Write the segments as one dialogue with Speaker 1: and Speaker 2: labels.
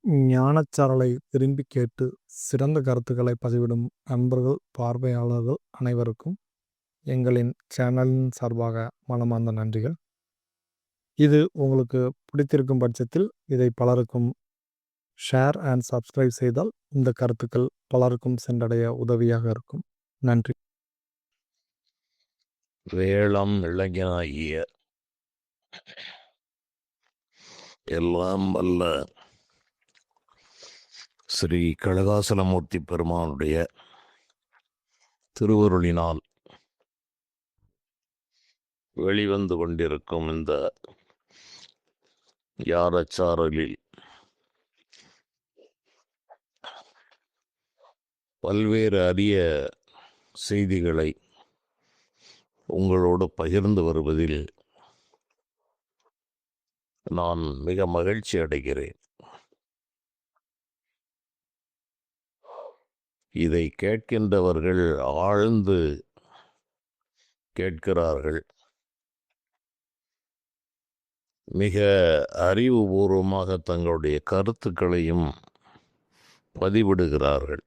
Speaker 1: ஞானச்சாரலை விரும்பி கேட்டு சிறந்த கருத்துக்களை பதிவிடும் நண்பர்கள், பார்வையாளர்கள் அனைவருக்கும் எங்களின் சேனலின் சார்பாக மனமார்ந்த நன்றிகள். இது உங்களுக்கு பிடித்திருக்கும் பட்சத்தில் இதை பலருக்கும் ஷேர் அண்ட் சப்ஸ்கிரைப் செய்தால் இந்த கருத்துக்கள் பலருக்கும் சென்றடைய உதவியாக இருக்கும். நன்றி.
Speaker 2: வேளம் இளைஞனாகிய எல்லாம் வல்ல ஸ்ரீ கனகாசலமூர்த்தி பெருமானுடைய திருவருளினால் வெளிவந்து கொண்டிருக்கும் இந்த யாரச்சாரலில் பல்வேறு அரிய செய்திகளை உங்களோடு பகிர்ந்து வருவதில் நான் மிக மகிழ்ச்சி அடைகிறேன். இதை கேட்கின்றவர்கள் ஆழ்ந்து கேட்கிறார்கள், மிக அறிவுபூர்வமாக தங்களுடைய கருத்துக்களையும் பதிவிடுகிறார்கள்.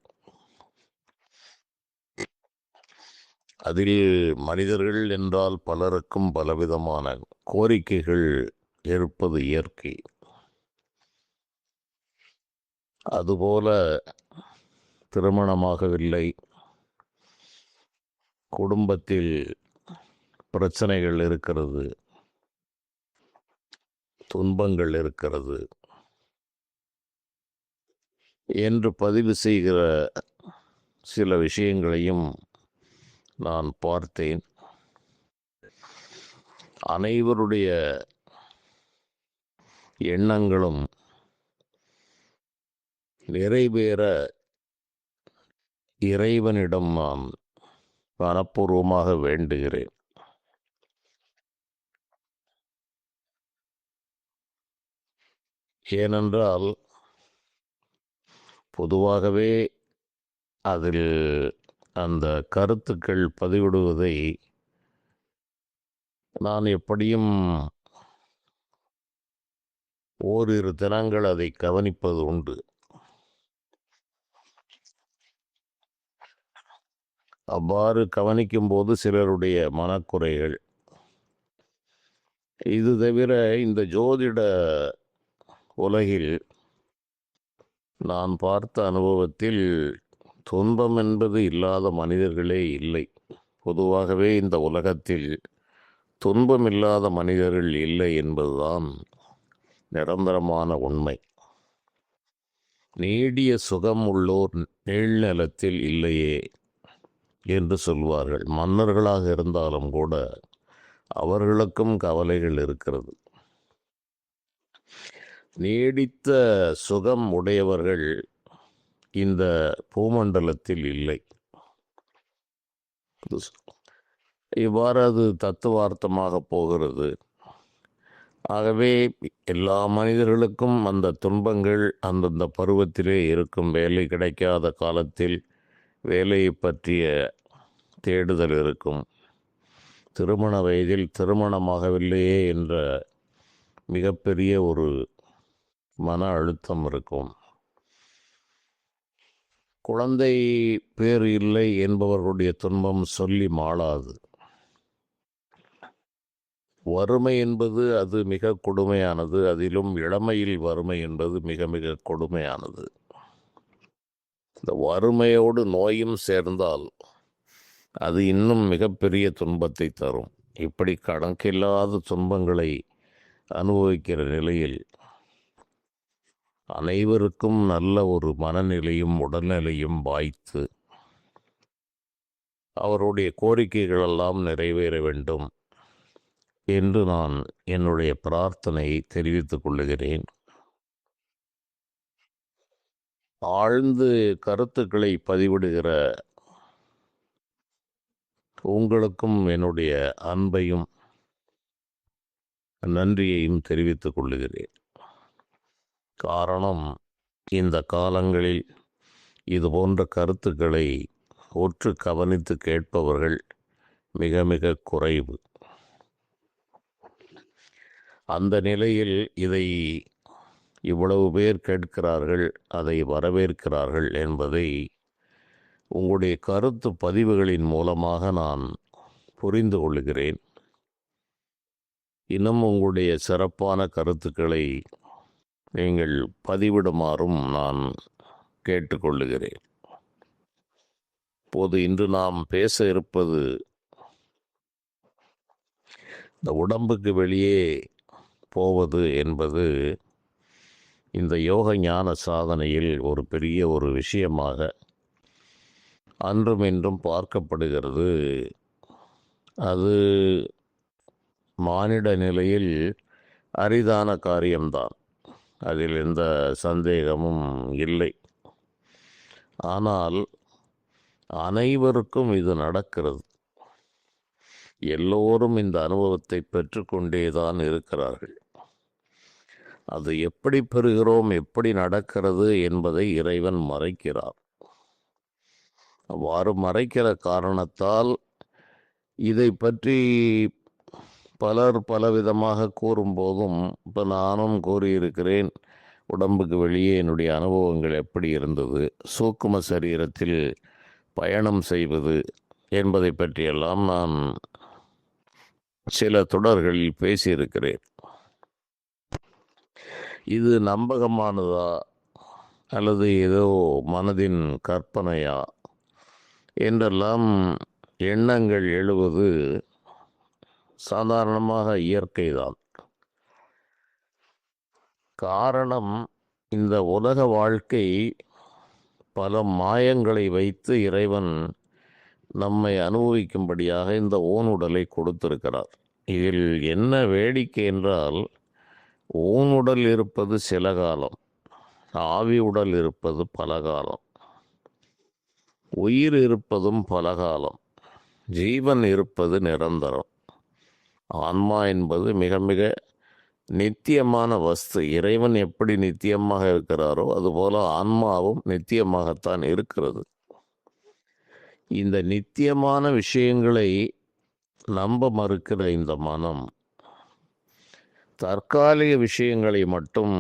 Speaker 2: அதில் மனிதர்கள் என்றால் பலருக்கும் பலவிதமான கோரிக்கைகள் இருப்பது இயற்கை. அதுபோல திருமணமாகவில்லை, குடும்பத்தில் பிரச்சனைகள் இருக்கிறது, துன்பங்கள் இருக்கிறது என்று பதிவு செய்கிற சில விஷயங்களையும் நான் பார்த்தேன். அனைவருடைய எண்ணங்களும் நிறைவேற இறைவனிடம் நான் மனப்பூர்வமாக வேண்டுகிறேன். ஏனென்றால் பொதுவாகவே அதில் அந்த கருத்துக்கள் பதிவிடுவதை நான் எப்படியும் ஓரிரு தினங்கள் அதை கவனிப்பது உண்டு. அவ்வாறு கவனிக்கும்போது சிலருடைய மனக்குறைகள், இது தவிர இந்த ஜோதிட உலகில் நான் பார்த்த அனுபவத்தில் துன்பம் என்பது இல்லாத மனிதர்களே இல்லை. பொதுவாகவே இந்த உலகத்தில் துன்பம் இல்லாத மனிதர்கள் இல்லை என்பதுதான் நிரந்தரமான உண்மை. நீடிய சுகம் உள்ளோர் நீழ்நிலத்தில் இல்லையே என்று சொல்வார்கள். மன்னர்களாக இருந்தாலும் கூட அவர்களுக்கும் கவலைகள் இருக்கிறது. நீடித்த சுகம் உடையவர்கள் இந்த பூமண்டலத்தில் இல்லை. இவ்வாறு அது தத்துவார்த்தமாக போகிறது. ஆகவே எல்லா மனிதர்களுக்கும் அந்த துன்பங்கள் அந்தந்த பருவத்திலே இருக்கும். வேலை கிடைக்காத காலத்தில் வேலையை பற்றிய தேடுதல் இருக்கும். திருமண வயதில் திருமணமாகவில்லையே என்ற மிகப்பெரிய ஒரு மன அழுத்தம் இருக்கும். குழந்தை பேர் இல்லை என்பவர்களுடைய துன்பம் சொல்லி மாளாது. வறுமை என்பது அது மிக கொடுமையானது. அதிலும் இளமையில் வறுமை என்பது மிக மிக கொடுமையானது. இந்த வறுமையோடு நோயும் சேர்ந்தால் அது இன்னும் மிகப்பெரிய துன்பத்தை தரும். இப்படி கணக்கில்லாத துன்பங்களை அனுபவிக்கிற நிலையில் அனைவருக்கும் நல்ல ஒரு மனநிலையும் உடல்நிலையும் வாய்த்து அவருடைய கோரிக்கைகளெல்லாம் நிறைவேற வேண்டும் என்று நான் என்னுடைய பிரார்த்தனையை தெரிவித்துக் கொள்ளுகிறேன். ஆழ்ந்து கருத்துக்களை பதிவிடுகிற உங்களுக்கும் என்னுடைய அன்பையும் நன்றியையும் தெரிவித்துக் கொள்ளுகிறேன். காரணம், இந்த காலங்களில் இது போன்ற கருத்துக்களை ஒற்று கவனித்து கேட்பவர்கள் மிக மிக குறைவு. அந்த நிலையில் இதை இவ்வளவு பேர் கேட்கிறார்கள், அதை வரவேற்கிறார்கள் என்பதை உங்களுடைய கருத்து பதிவுகளின் மூலமாக நான் புரிந்து கொள்கிறேன். இன்னும் உங்களுடைய சிறப்பான கருத்துக்களை நீங்கள் பதிவிடுமாறும் நான் கேட்டுக்கொள்ளுகிறேன். இப்போது இன்று நாம் பேச இருப்பது இந்த உடம்புக்கு வெளியே போவது என்பது இந்த யோக ஞான சாதனையில் ஒரு பெரிய ஒரு விஷயமாக அன்றும் இன்றும் பார்க்கப்படுகிறது. அது மானிட நிலையில் அரிதான காரியம்தான், அதில் எந்த சந்தேகமும் இல்லை. ஆனால் அனைவருக்கும் இது நடக்கிறது. எல்லோரும் இந்த அனுபவத்தை பெற்றுக்கொண்டேதான் இருக்கிறார்கள். அது எப்படி பெறுகிறோம், எப்படி நடக்கிறது என்பதை இறைவன் மறைக்கிறார். அவ்வாறு மறைக்கிற காரணத்தால் இதை பற்றி பலர் பலவிதமாக கூறும்போதும், இப்போ நானும் கூறியிருக்கிறேன், உடம்புக்கு வெளியே என்னுடைய அனுபவங்கள் எப்படி இருந்தது, சூக்கும சரீரத்தில் பயணம் செய்வது என்பதை பற்றியெல்லாம் நான் சில தொடர்களில் பேசியிருக்கிறேன். இது நம்பகமானதா அல்லது ஏதோ மனதின் கற்பனையா என்றெல்லாம் எண்ணங்கள் எழுவது சாதாரணமாக இயற்கைதான். காரணம், இந்த உலக வாழ்க்கை பல மாயங்களை வைத்து இறைவன் நம்மை அனுபவிக்கும்படியாக இந்த ஓனுடலை கொடுத்திருக்கிறார். இதில் என்ன வேடிக்கை என்றால், ஊனுடல் இருப்பது சில காலம், ஆவி உடல் இருப்பது பல காலம், உயிர் இருப்பதும் பல காலம், ஜீவன் இருப்பது நிரந்தரம். ஆன்மா என்பது மிக மிக நித்தியமான வஸ்து. இறைவன் எப்படி நித்தியமாக இருக்கிறாரோ அதுபோல ஆன்மாவும் நித்தியமாகத்தான் இருக்கிறது. இந்த நித்தியமான விஷயங்களை நம்ப மறுக்கிற இந்த மனம் தற்காலிக விஷயங்களை மட்டும்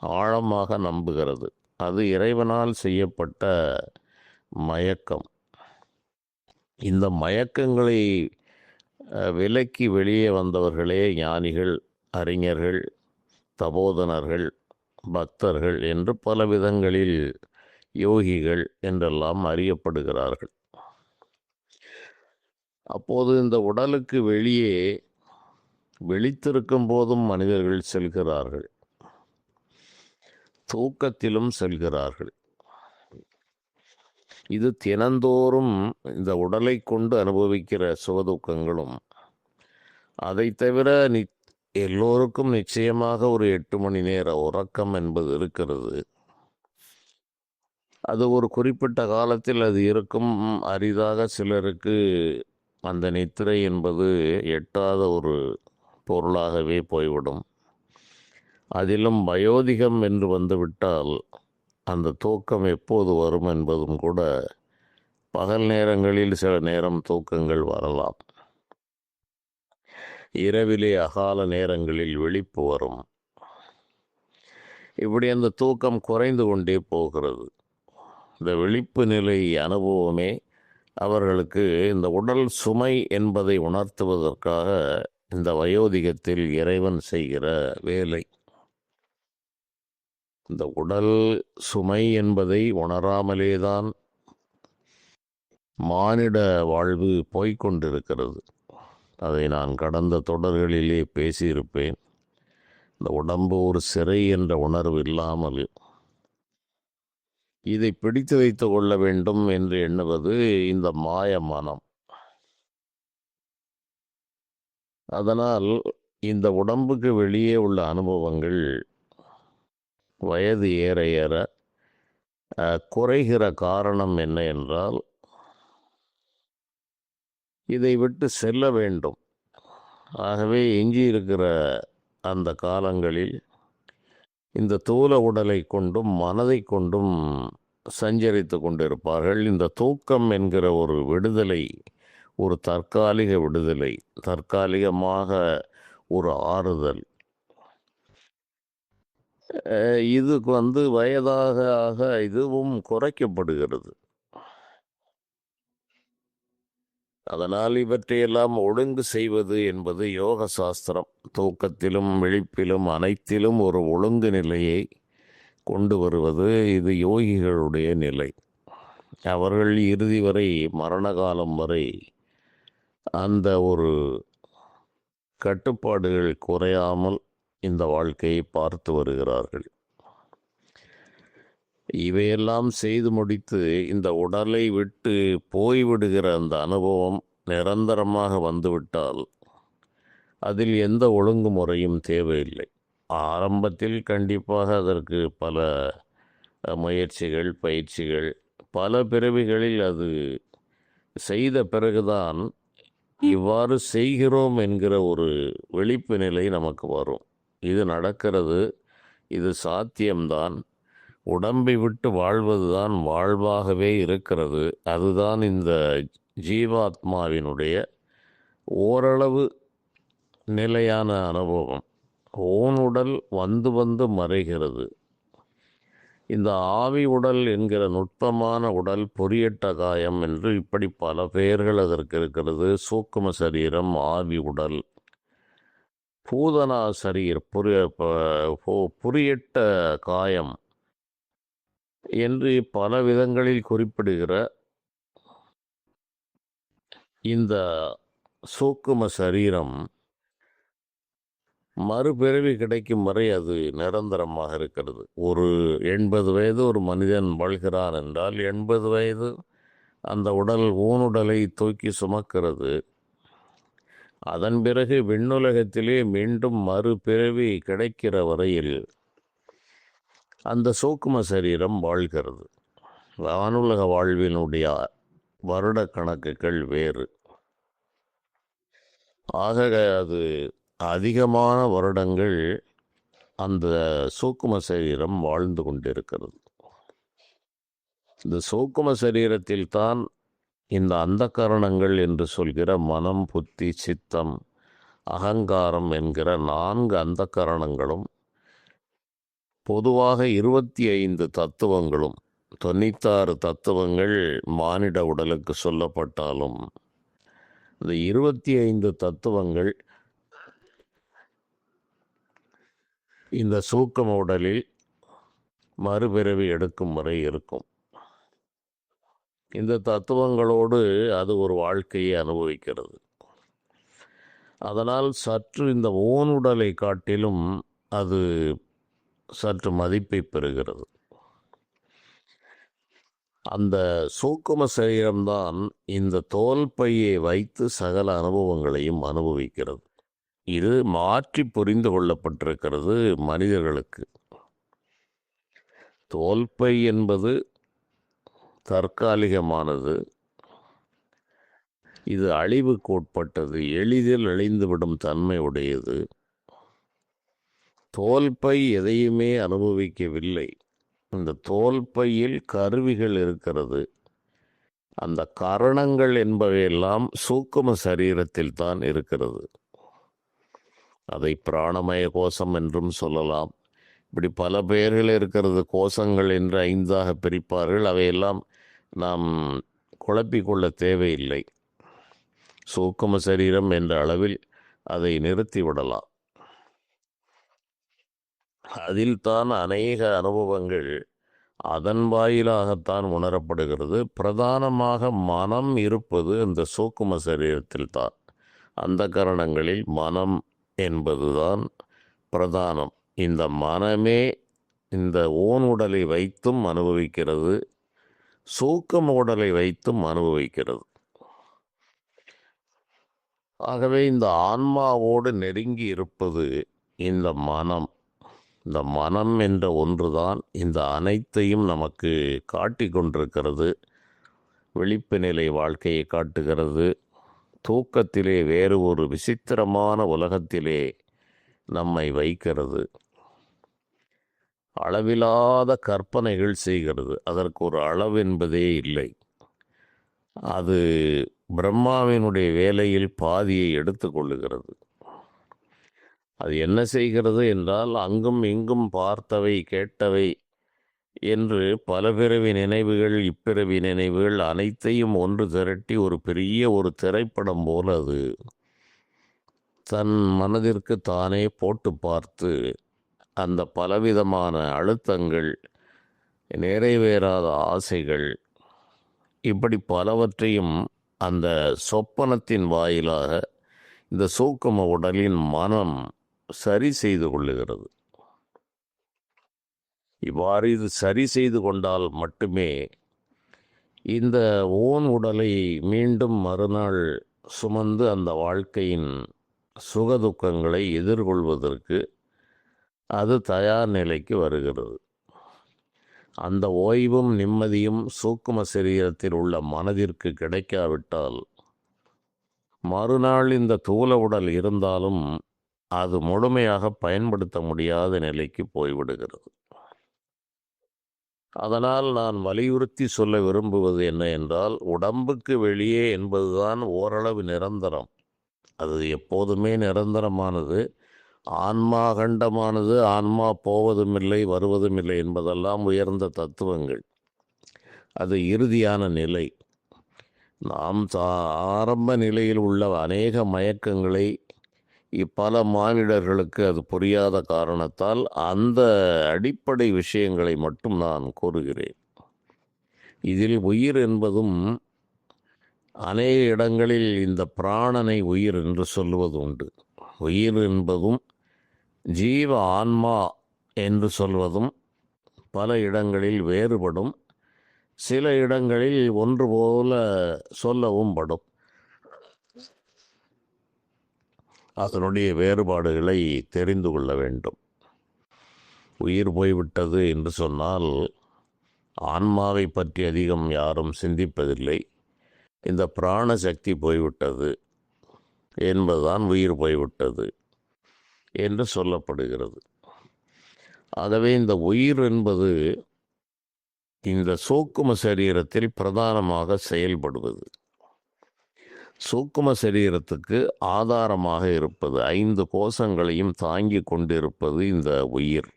Speaker 2: ஆழமாக நம்புகிறது. அது இறைவனால் செய்யப்பட்ட மயக்கம். இந்த மயக்கங்களை விலக்கி வெளியே வந்தவர்களே ஞானிகள், அறிஞர்கள், தபோதனர்கள், பக்தர்கள் என்று பல விதங்களில் யோகிகள் என்றெல்லாம் அறியப்படுகிறார்கள். அப்போது இந்த உடலுக்கு வெளியே விழித்திருக்கும் போதும் மனிதர்கள் செல்கிறார்கள், தூக்கத்திலும் செல்கிறார்கள். இது தினந்தோறும் இந்த உடலை கொண்டு அனுபவிக்கிற சுகதுக்கங்களும், அதை தவிர எல்லோருக்கும் நிச்சயமாக ஒரு 8 மணி நேர உறக்கம் என்பது இருக்கிறது. அது ஒரு குறிப்பிட்ட காலத்தில் அது இருக்கும். அரிதாக சிலருக்கு அந்த நித்திரை என்பது எட்டாத ஒரு பொருளாகவே போய்விடும். அதிலும் வயோதிகம் என்று வந்துவிட்டால் அந்த தூக்கம் எப்போது வரும் என்பதும் கூட, பகல் நேரங்களில் சில நேரம் தூக்கங்கள் வரலாம், இரவிலே அகால நேரங்களில் விழிப்பு வரும். இப்படி அந்த தூக்கம் குறைந்து கொண்டே போகிறது. இந்த விழிப்பு நிலை அனுபவமே அவர்களுக்கு இந்த உடல் சுமை என்பதை உணர்த்துவதற்காக இந்த வயோதிகத்தில் இறைவன் செய்கிற வேலை. இந்த உடல் சுமை என்பதை உணராமலேதான் மானிட வாழ்வு போய்கொண்டிருக்கிறது. அதை நான் கடந்த தொடர்களிலே பேசியிருப்பேன். இந்த உடம்பு ஒரு சிறை என்ற உணர்வு இல்லாமல் இதை பிடித்து வைத்து கொள்ள வேண்டும் என்று எண்ணுவது இந்த மாய மனம். அதனால் இந்த உடம்புக்கு வெளியே உள்ள அனுபவங்கள் வயது ஏற ஏற குறைகிற காரணம் என்ன என்றால், இதை விட்டு செல்ல வேண்டும். ஆகவே எஞ்சி இருக்கிற அந்த காலங்களில் இந்த தூல உடலை கொண்டும் மனதை கொண்டும் சஞ்சரித்து கொண்டிருப்பார்கள். இந்த தூக்கம் என்கிற ஒரு விடுதலை, ஒரு தற்காலிக விடுதலை, தற்காலிகமாக ஒரு ஆறுதல். இதுக்கு வயதாக ஆக இதுவும் குறைக்கப்படுகிறது. அதனால் இவற்றையெல்லாம் ஒழுங்கு செய்வது என்பது யோக சாஸ்திரம். தூக்கத்திலும் விழிப்பிலும் அனைத்திலும் ஒரு ஒழுங்கு நிலையை கொண்டு வருவது இது யோகிகளுடைய நிலை. அவர்கள் இறுதி வரை, மரண காலம் வரை அந்த ஒரு கட்டுப்பாடுகள் குறையாமல் இந்த வாழ்க்கையை பார்த்து வருகிறார்கள். இவையெல்லாம் செய்து முடித்து இந்த உடலை விட்டு போய்விடுகிற அந்த அனுபவம் நிரந்தரமாக வந்துவிட்டால் அதில் எந்த ஒழுங்குமுறையும் தேவையில்லை. ஆரம்பத்தில் கண்டிப்பாக அதற்கு பல முயற்சிகள், பயிற்சிகள், பல பிறவிகளில் அது செய்த பிறகுதான் இவ்வாறு செய்கிறோம் என்கிற ஒரு விழிப்பு நிலை நமக்கு வரும். இது நடக்கிறது, இது சாத்தியம்தான், உடம்பை விட்டு வாழ்வதுதான் வாழ்வாகவே இருக்கிறது, அதுதான் இந்த ஜீவாத்மாவினுடைய ஓரளவு நிலையான அனுபவம். ஓனுடல் வந்து வந்து மறைகிறது. இந்த ஆவி உடல் என்கிற நுட்பமான உடல், பொறியட்ட காயம் என்று இப்படி பல பெயர்கள் அதற்கு இருக்கிறது. சூக்கும சரீரம், ஆவி உடல், பூதனா சரீர், புரியட்ட காயம் என்று பல விதங்களில் குறிப்பிடுகிற இந்த சூக்கும சரீரம் மறுபிறவி கிடைக்கும் வரை அது நிரந்தரமாக இருக்கிறது. ஒரு 80 வயது ஒரு மனிதன் வாழ்கிறான் என்றால் 80 வயது அந்த உடல் ஊனுடலை தூக்கி சுமக்கிறது. அதன் பிறகு விண்ணுலகத்திலே மீண்டும் மறுபிறவி கிடைக்கிற வரையில் அந்த சூக்கும சரீரம் வாழ்கிறது. வானுலக வாழ்வினுடைய வருட கணக்குகள் வேறு. ஆக அது அதிகமான வருடங்கள் அந்த சூக்கும சரீரம் வாழ்ந்து கொண்டிருக்கிறது. இந்த சூக்கும சரீரத்தில் தான் இந்த அந்தக்கரணங்கள் என்று சொல்கிற மனம், புத்தி, சித்தம், அகங்காரம் என்கிற 4 அந்தக்கரணங்களும், பொதுவாக 25 தத்துவங்களும், 96 தத்துவங்கள் மானிட உடலுக்கு சொல்லப்பட்டாலும் இந்த 25 தத்துவங்கள் இந்த சூக்கும உடலில் மறுபிறவி எடுக்கும் வரை இருக்கும். இந்த தத்துவங்களோடு அது ஒரு வாழ்க்கையை அனுபவிக்கிறது. அதனால் சற்று இந்த ஓனுடலை காட்டிலும் அது சற்று மதிப்பை பெறுகிறது. அந்த சூக்கும சரீரம்தான் இந்த தோல் பையை வைத்து சகல அனுபவங்களையும் அனுபவிக்கிறது. இது மாற்றி புரிந்து கொள்ளப்பட்டிருக்கிறது மனிதர்களுக்கு. தோல்பை என்பது தற்காலிகமானது, இது அழிவுக்கு உட்பட்டது, எளிதில் அழிந்துவிடும் தன்மை உடையது. தோல்பை எதையுமே அனுபவிக்கவில்லை. இந்த தோல்பையில் கருவிகள் இருக்கிறது. அந்த கரணங்கள் என்பவையெல்லாம் சூக்கும சரீரத்தில் தான் இருக்கிறது. அதை பிராணமய கோஷம் என்றும் சொல்லலாம். இப்படி பல பெயர்கள் இருக்கிறது. கோஷங்கள் என்று 5ஆக பிரிப்பார்கள். அவையெல்லாம் நாம் குழப்பிக்கொள்ள தேவையில்லை. சூக்கும சரீரம் என்ற அளவில் அதை நிறுத்திவிடலாம். அதில் தான் அநேக அனுபவங்கள் அதன் வாயிலாகத்தான் உணரப்படுகிறது. பிரதானமாக மனம் இருப்பது இந்த சூக்கும சரீரத்தில் தான். அந்த கரணங்களில் மனம் என்பதுதான் பிரதானம். இந்த மனமே இந்த ஓன் உடலை வைத்தும் அனுபவிக்கிறது, சூக்கும உடலை வைத்தும் அனுபவிக்கிறது. ஆகவே இந்த ஆன்மாவோடு நெருங்கி இருப்பது இந்த மனம். இந்த மனம் என்ற ஒன்றுதான் இந்த அனைத்தையும் நமக்கு காட்டி கொண்டிருக்கிறது. விழிப்பு நிலை வாழ்க்கையை காட்டுகிறது. தூக்கத்திலே வேறு ஒரு விசித்திரமான உலகத்திலே நம்மை வைக்கிறது. அளவிலாத கற்பனைகள் செய்கிறது. அதற்கு ஒரு அளவு என்பதே இல்லை. அது பிரம்மாவினுடைய வேலையில் பாதியை எடுத்துக்கொள்ளுகிறது. அது என்ன செய்கிறது என்றால், அங்கும் இங்கும் பார்த்தவை கேட்டவை என்று பல பிறவி நினைவுகள், இப்பிறவி நினைவுகள் அனைத்தையும் ஒன்று திரட்டி ஒரு பெரிய ஒரு திரைப்படம் போல அது தன் மனதிற்கு தானே போட்டு பார்த்து, அந்த பலவிதமான அழுத்தங்கள், நிறைவேறாத ஆசைகள், இப்படி பலவற்றையும் அந்த சொப்பனத்தின் வாயிலாக இந்த சூக்கும உடலின் மனம் சரி செய்து கொள்ளுகிறது. இவ்வாறு இது சரி செய்து கொண்டால் மட்டுமே இந்த ஓன் உடலை மீண்டும் மறுநாள் சுமந்து அந்த வாழ்க்கையின் சுகதுக்கங்களை எதிர்கொள்வதற்கு அது தயார் நிலைக்கு வருகிறது. அந்த ஓய்வும் நிம்மதியும் சூக்கும சரீரத்தில் உள்ள மனதிற்கு கிடைக்காவிட்டால் மறுநாள் இந்த தூல உடல் இருந்தாலும் அது முழுமையாக பயன்படுத்த முடியாத நிலைக்கு போய்விடுகிறது. அதனால் நான் வலியுறுத்தி சொல்ல விரும்புவது என்ன என்றால், உடம்புக்கு வெளியே என்பதுதான் ஓரளவு நிரந்தரம். அது எப்போதுமே நிரந்தரமானது. ஆன்மா அகண்டமானது, ஆன்மா போவதுமில்லை வருவதுமில்லை என்பதெல்லாம் உயர்ந்த தத்துவங்கள். அது இறுதியான நிலை. நாம் ஆரம்ப நிலையில் உள்ள அநேக மயக்கங்களை இப்பல மானிடர்களுக்கு அது புரியாத காரணத்தால் அந்த அடிப்படை விஷயங்களை மட்டும் நான் கூறுகிறேன். இதில் உயிர் என்பதும் அநேக இடங்களில் இந்த பிராணனை உயிர் என்று சொல்லுவது உண்டு. உயிர் என்பதும் ஜீவ ஆன்மா என்று சொல்வதும் பல இடங்களில் வேறுபடும். சில இடங்களில் ஒன்று போல சொல்லவும் படும். அதனுடைய வேறுபாடுகளை தெரிந்து கொள்ள வேண்டும். உயிர் போய்விட்டது என்று சொன்னால் ஆன்மாவை பற்றி அதிகம் யாரும் சிந்திப்பதில்லை. இந்த பிராண சக்தி போய்விட்டது என்பதுதான் உயிர் போய்விட்டது என்று சொல்லப்படுகிறது. ஆகவே இந்த உயிர் என்பது இந்த சூக்கும சரீரத்தில் பிரதானமாக செயல்படுவது. சூக்கும சரீரத்துக்கு ஆதாரமாக இருப்பது, 5 கோஷங்களையும் தாங்கி கொண்டிருப்பது இந்த உயிர்.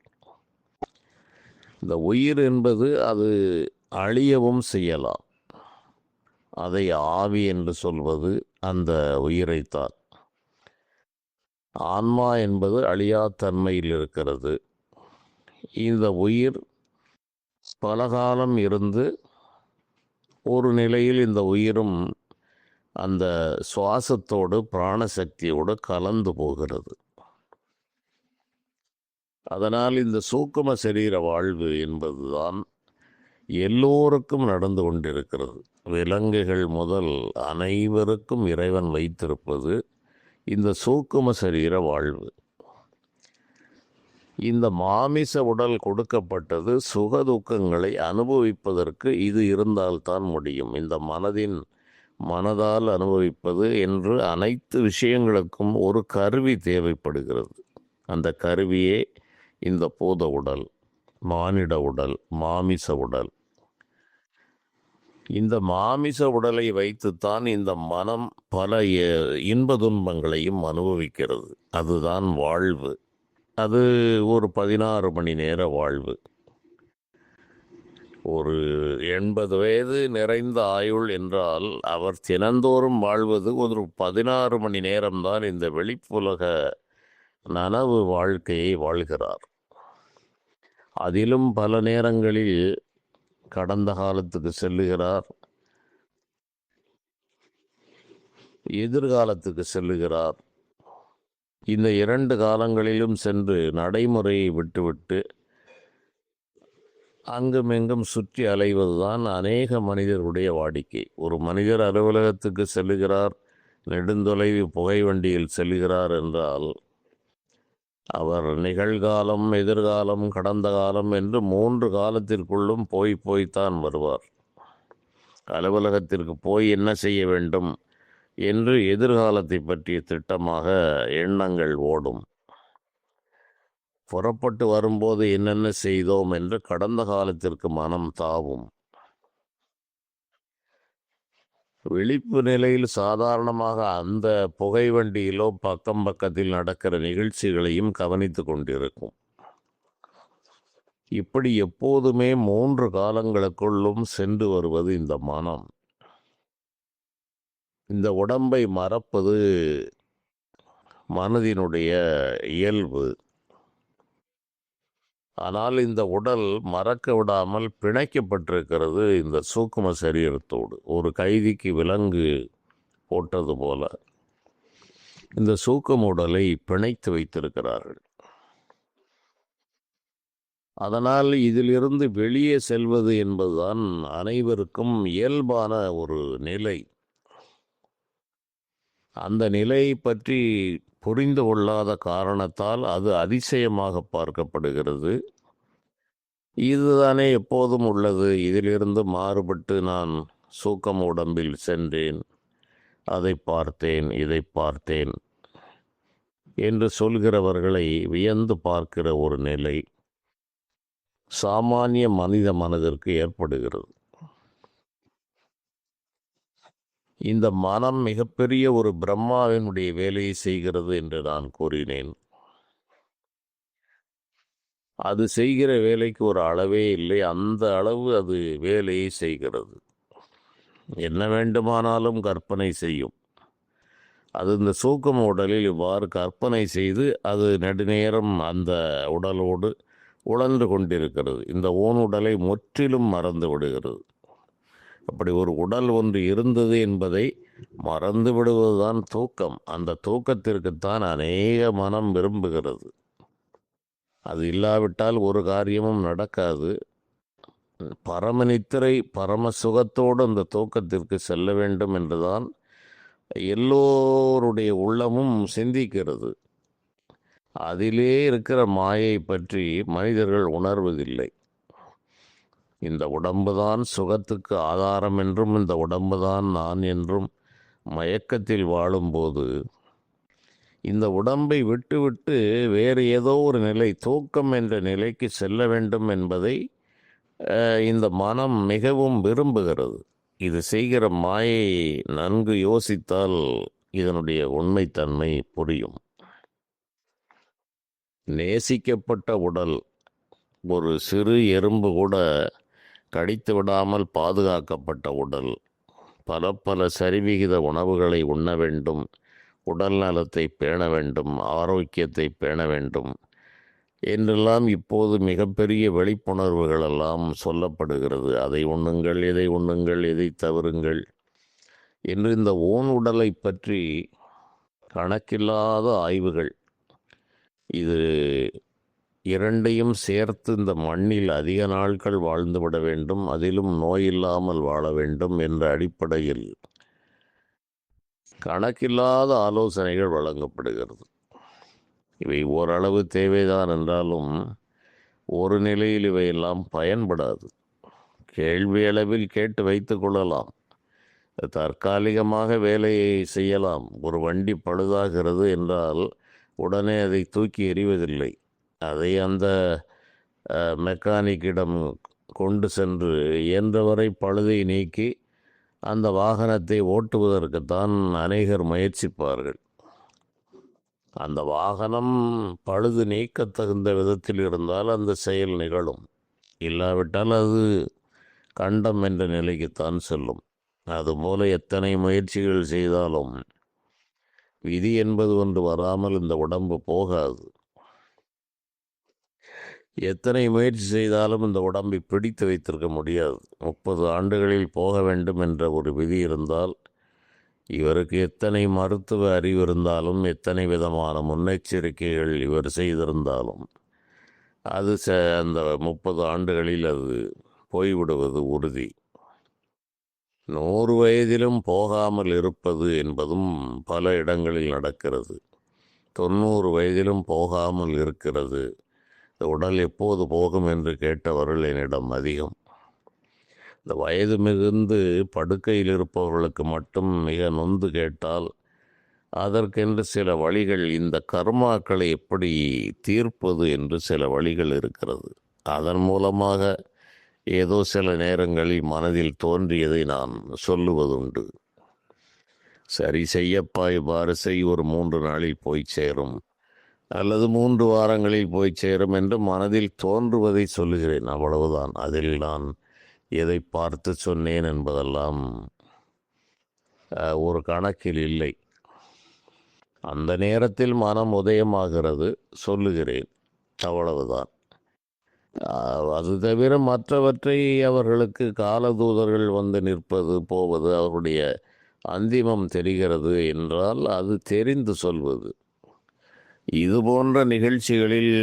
Speaker 2: இந்த உயிர் என்பது அது அழியவும் செய்யலாம். அதை ஆவி என்று சொல்வது அந்த உயிரைத்தான். ஆன்மா என்பது அழியாத்தன்மையில் இருக்கிறது. இந்த உயிர் பலகாலம் இருந்து ஒரு நிலையில் இந்த உயிரும் அந்த சுவாசத்தோடு பிராணசக்தியோடு கலந்து போகிறது. அதனால் இந்த சூக்கும சரீர வாழ்வு என்பதுதான் எல்லோருக்கும் நடந்து கொண்டிருக்கிறது. விலங்குகள் முதல் அனைவருக்கும் இறைவன் வைத்திருப்பது இந்த சூக்கும சரீர வாழ்வு. இந்த மாமிச உடல் கொடுக்கப்பட்டது சுகதுக்கங்களை அனுபவிப்பதற்கு. இது இருந்தால்தான் முடியும். இந்த மனதால் அனுபவிப்பது என்று அனைத்து விஷயங்களுக்கும் ஒரு கருவி தேவைப்படுகிறது. அந்த கருவியே இந்த பூத உடல், மானிட உடல், மாமிச உடல். இந்த மாமிச உடலை வைத்துத்தான் இந்த மனம் பல இன்ப துன்பங்களையும் அனுபவிக்கிறது. அதுதான் வாழ்வு. அது ஒரு 16 மணி நேர வாழ்வு. ஒரு 80 வயது நிறைந்த ஆயுள் என்றால் அவர் தினந்தோறும் வாழ்வது ஒரு 16 மணி நேரம்தான் இந்த வெளிப்புலக நனவு வாழ்க்கையை வாழ்கிறார். அதிலும் பல நேரங்களில் கடந்த காலத்துக்கு செல்லுகிறார், எதிர்காலத்துக்கு செல்லுகிறார். இந்த 2 காலங்களிலும் சென்று நடைமுறையை விட்டுவிட்டு அங்குமெங்கும் சுற்றி அலைவதுதான் அநேக மனிதருடைய வாடிக்கை. ஒரு மனிதர் அலுவலகத்துக்கு செல்லுகிறார், நெடுந்தொலைவு புகை வண்டியில் செல்கிறார் என்றால் அவர் நிகழ்காலம், எதிர்காலம், கடந்த காலம் என்று 3 காலத்திற்குள்ளும் போய்த்தான் வருவார். அலுவலகத்திற்கு போய் என்ன செய்ய வேண்டும் என்று எதிர்காலத்தை பற்றிய திட்டமாக எண்ணங்கள் ஓடும். புறப்பட்டு வரும்போது என்னென்ன செய்தோம் என்று கடந்த காலத்திற்கு மனம் தாவும். விழிப்பு நிலையில் சாதாரணமாக அந்த புகை வண்டியிலோ பக்கம் பக்கத்தில் நடக்கிற நிகழ்ச்சிகளையும் கவனித்து கொண்டிருக்கும். இப்படி எப்போதுமே 3 காலங்களுக்குள்ளும் சென்று வருவது இந்த மனம். இந்த உடம்பை மறப்பது மனதினுடைய இயல்பு. ஆனால் இந்த உடல் மறக்க விடாமல் பிணைக்கப்பட்டிருக்கிறது இந்த சூக்கும சரீரத்தோடு. ஒரு கைதிக்கு விலங்கு போட்டது போல இந்த சூக்கும உடலை பிணைத்து வைத்திருக்கிறார்கள். அதனால் இதிலிருந்து வெளியே செல்வது என்பதுதான் அனைவருக்கும் இயல்பான ஒரு நிலை. அந்த நிலையை பற்றி புரிந்து கொள்ளாத காரணத்தால் அது அதிசயமாக பார்க்கப்படுகிறது. இதுதானே எப்போதும் உள்ளது, இதிலிருந்து மாறுபட்டு நான் சூக்கம் உடம்பில் சென்றேன், அதை பார்த்தேன், இதை பார்த்தேன் என்று சொல்கிறவர்களை வியந்து பார்க்கிற ஒரு நிலை சாமானிய மனித மனதிற்கு ஏற்படுகிறது. இந்த மனம் மிகப்பெரிய ஒரு பிரம்மாவினுடைய வேலையை செய்கிறது என்று நான் கூறினேன். அது செய்கிற வேலைக்கு ஒரு அளவே இல்லை, அந்த அளவு அது வேலையை செய்கிறது. என்ன வேண்டுமானாலும் கற்பனை செய்யும். அது இந்த சூக்கும உடலில் இவ்வாறு கற்பனை செய்து அது நெடுநேரம் அந்த உடலோடு உழன்று கொண்டிருக்கிறது. இந்த உடலை முற்றிலும் மறந்து விடுகிறது. அப்படி ஒரு உடல் ஒன்று இருந்தது என்பதை மறந்து விடுவதுதான் தூக்கம். அந்த தூக்கத்திற்குத்தான் அநேக மனம் விரும்புகிறது. அது இல்லாவிட்டால் ஒரு காரியமும் நடக்காது. பரமநித்திரை பரம சுகத்தோடு அந்த தூக்கத்திற்கு செல்ல வேண்டும் என்றுதான் எல்லோருடைய உள்ளமும் சிந்திக்கிறது. அதிலே இருக்கிற மாயை பற்றி மனிதர்கள் உணர்வதில்லை. இந்த உடம்புதான் சுகத்துக்கு ஆதாரம் என்றும் இந்த உடம்புதான் நான் என்றும் மயக்கத்தில் வாழும்போது இந்த உடம்பை விட்டுவிட்டு வேறு ஏதோ ஒரு நிலை, தூக்கம் என்ற நிலைக்கு செல்ல வேண்டும் என்பதை இந்த மனம் மிகவும் விரும்புகிறது. இது செய்கிற மாயை நன்கு யோசித்தால் இதனுடைய உண்மைத்தன்மை புரியும். நேசிக்கப்பட்ட உடல், ஒரு சிறு எறும்பு கூட கடித்து விடாமல் பாதுகாக்கப்பட்ட உடல், பல பல சரிவிகித உணவுகளை உண்ண வேண்டும், உடல் நலத்தை பேண வேண்டும், ஆரோக்கியத்தை பேண வேண்டும் என்றெல்லாம் இப்போது மிகப்பெரிய விழிப்புணர்வுகளெல்லாம் சொல்லப்படுகிறது. அதை உண்ணுங்கள், இதை உண்ணுங்கள், இதை தவறுங்கள் என்று இந்த உடலை பற்றி கணக்கில்லாத ஆய்வுகள். இது இரண்டையும் சேர்த்து இந்த மண்ணில் அதிக நாட்கள் வாழ்ந்துவிட வேண்டும், அதிலும் நோயில்லாமல் வாழ வேண்டும் என்ற அடிப்படையில் கணக்கில்லாத ஆலோசனைகள் வழங்கப்படுகிறது. இவை ஓரளவு தேவைதான் என்றாலும் ஒரு நிலையில் இவையெல்லாம் பயன்படாது. கேள்வி அளவில் கேட்டு வைத்து கொள்ளலாம், தற்காலிகமாக வேலையை செய்யலாம். ஒரு வண்டி பழுதாகிறது என்றால் உடனே அதை தூக்கி எறிவதில்லை. அதை அந்த மெக்கானிக்கிடம் கொண்டு சென்று இயன்றவரை பழுதை நீக்கி அந்த வாகனத்தை ஓட்டுவதற்குத்தான் அநேகர் முயற்சிப்பார்கள். அந்த வாகனம் பழுது நீக்க தகுந்த விதத்தில் இருந்தால் அந்த செயல் நிகழும், இல்லாவிட்டால் அது கண்டம் என்ற நிலைக்குத்தான் செல்லும். அதுபோல எத்தனை முயற்சிகள் செய்தாலும் விதி என்பது ஒன்று வராமல் இந்த உடம்பு போகாது. எத்தனை முயற்சி செய்தாலும் இந்த உடம்பை பிடித்து வைத்திருக்க முடியாது. 30 ஆண்டுகளில் போக வேண்டும் என்ற ஒரு விதி இருந்தால், இவருக்கு எத்தனை மருத்துவ அறிவு இருந்தாலும், எத்தனை விதமான முன்னெச்சரிக்கைகள் இவர் செய்திருந்தாலும், அது அந்த 30 ஆண்டுகளில் அது போய்விடுவது உறுதி. 100 வயதிலும் போகாமல் இருப்பது என்பதும் பல இடங்களில் நடக்கிறது. 90 வயதிலும் போகாமல் இருக்கிறது. இந்த உடல் எப்போது போகும் என்று கேட்டவர்கள் என்னிடம் அதிகம். இந்த வயது மிகுந்து படுக்கையில் இருப்பவர்களுக்கு மட்டும் மிக நொந்து கேட்டால் அதற்கென்று சில வழிகள், இந்த கர்மாக்களை எப்படி தீர்ப்பது என்று சில வழிகள் இருக்கிறது. அதன் மூலமாக ஏதோ சில நேரங்களில் மனதில் தோன்றியதை நான் சொல்லுவதுண்டு. சரி செய்யப்பா, இவ்வாறு செய், ஒரு 3 நாளில் போய் சேரும், அல்லது 3 வாரங்களில் போய் சேரும் என்று மனதில் தோன்றுவதை சொல்லுகிறேன், அவ்வளவுதான். அதில் நான் எதை பார்த்து சொன்னேன் என்பதெல்லாம் ஒரு கணக்கில் இல்லை. அந்த நேரத்தில் மனம் உதயமாகிறது, சொல்லுகிறேன், அவ்வளவுதான். அது தவிர மற்றவற்றை அவர்களுக்கு காலதூதர்கள் வந்து நிற்பது போவது அவருடைய அந்திமம் தெரிகிறது என்றால் அது தெரிந்து சொல்வது. இது போன்ற நிகழ்ச்சிகளில்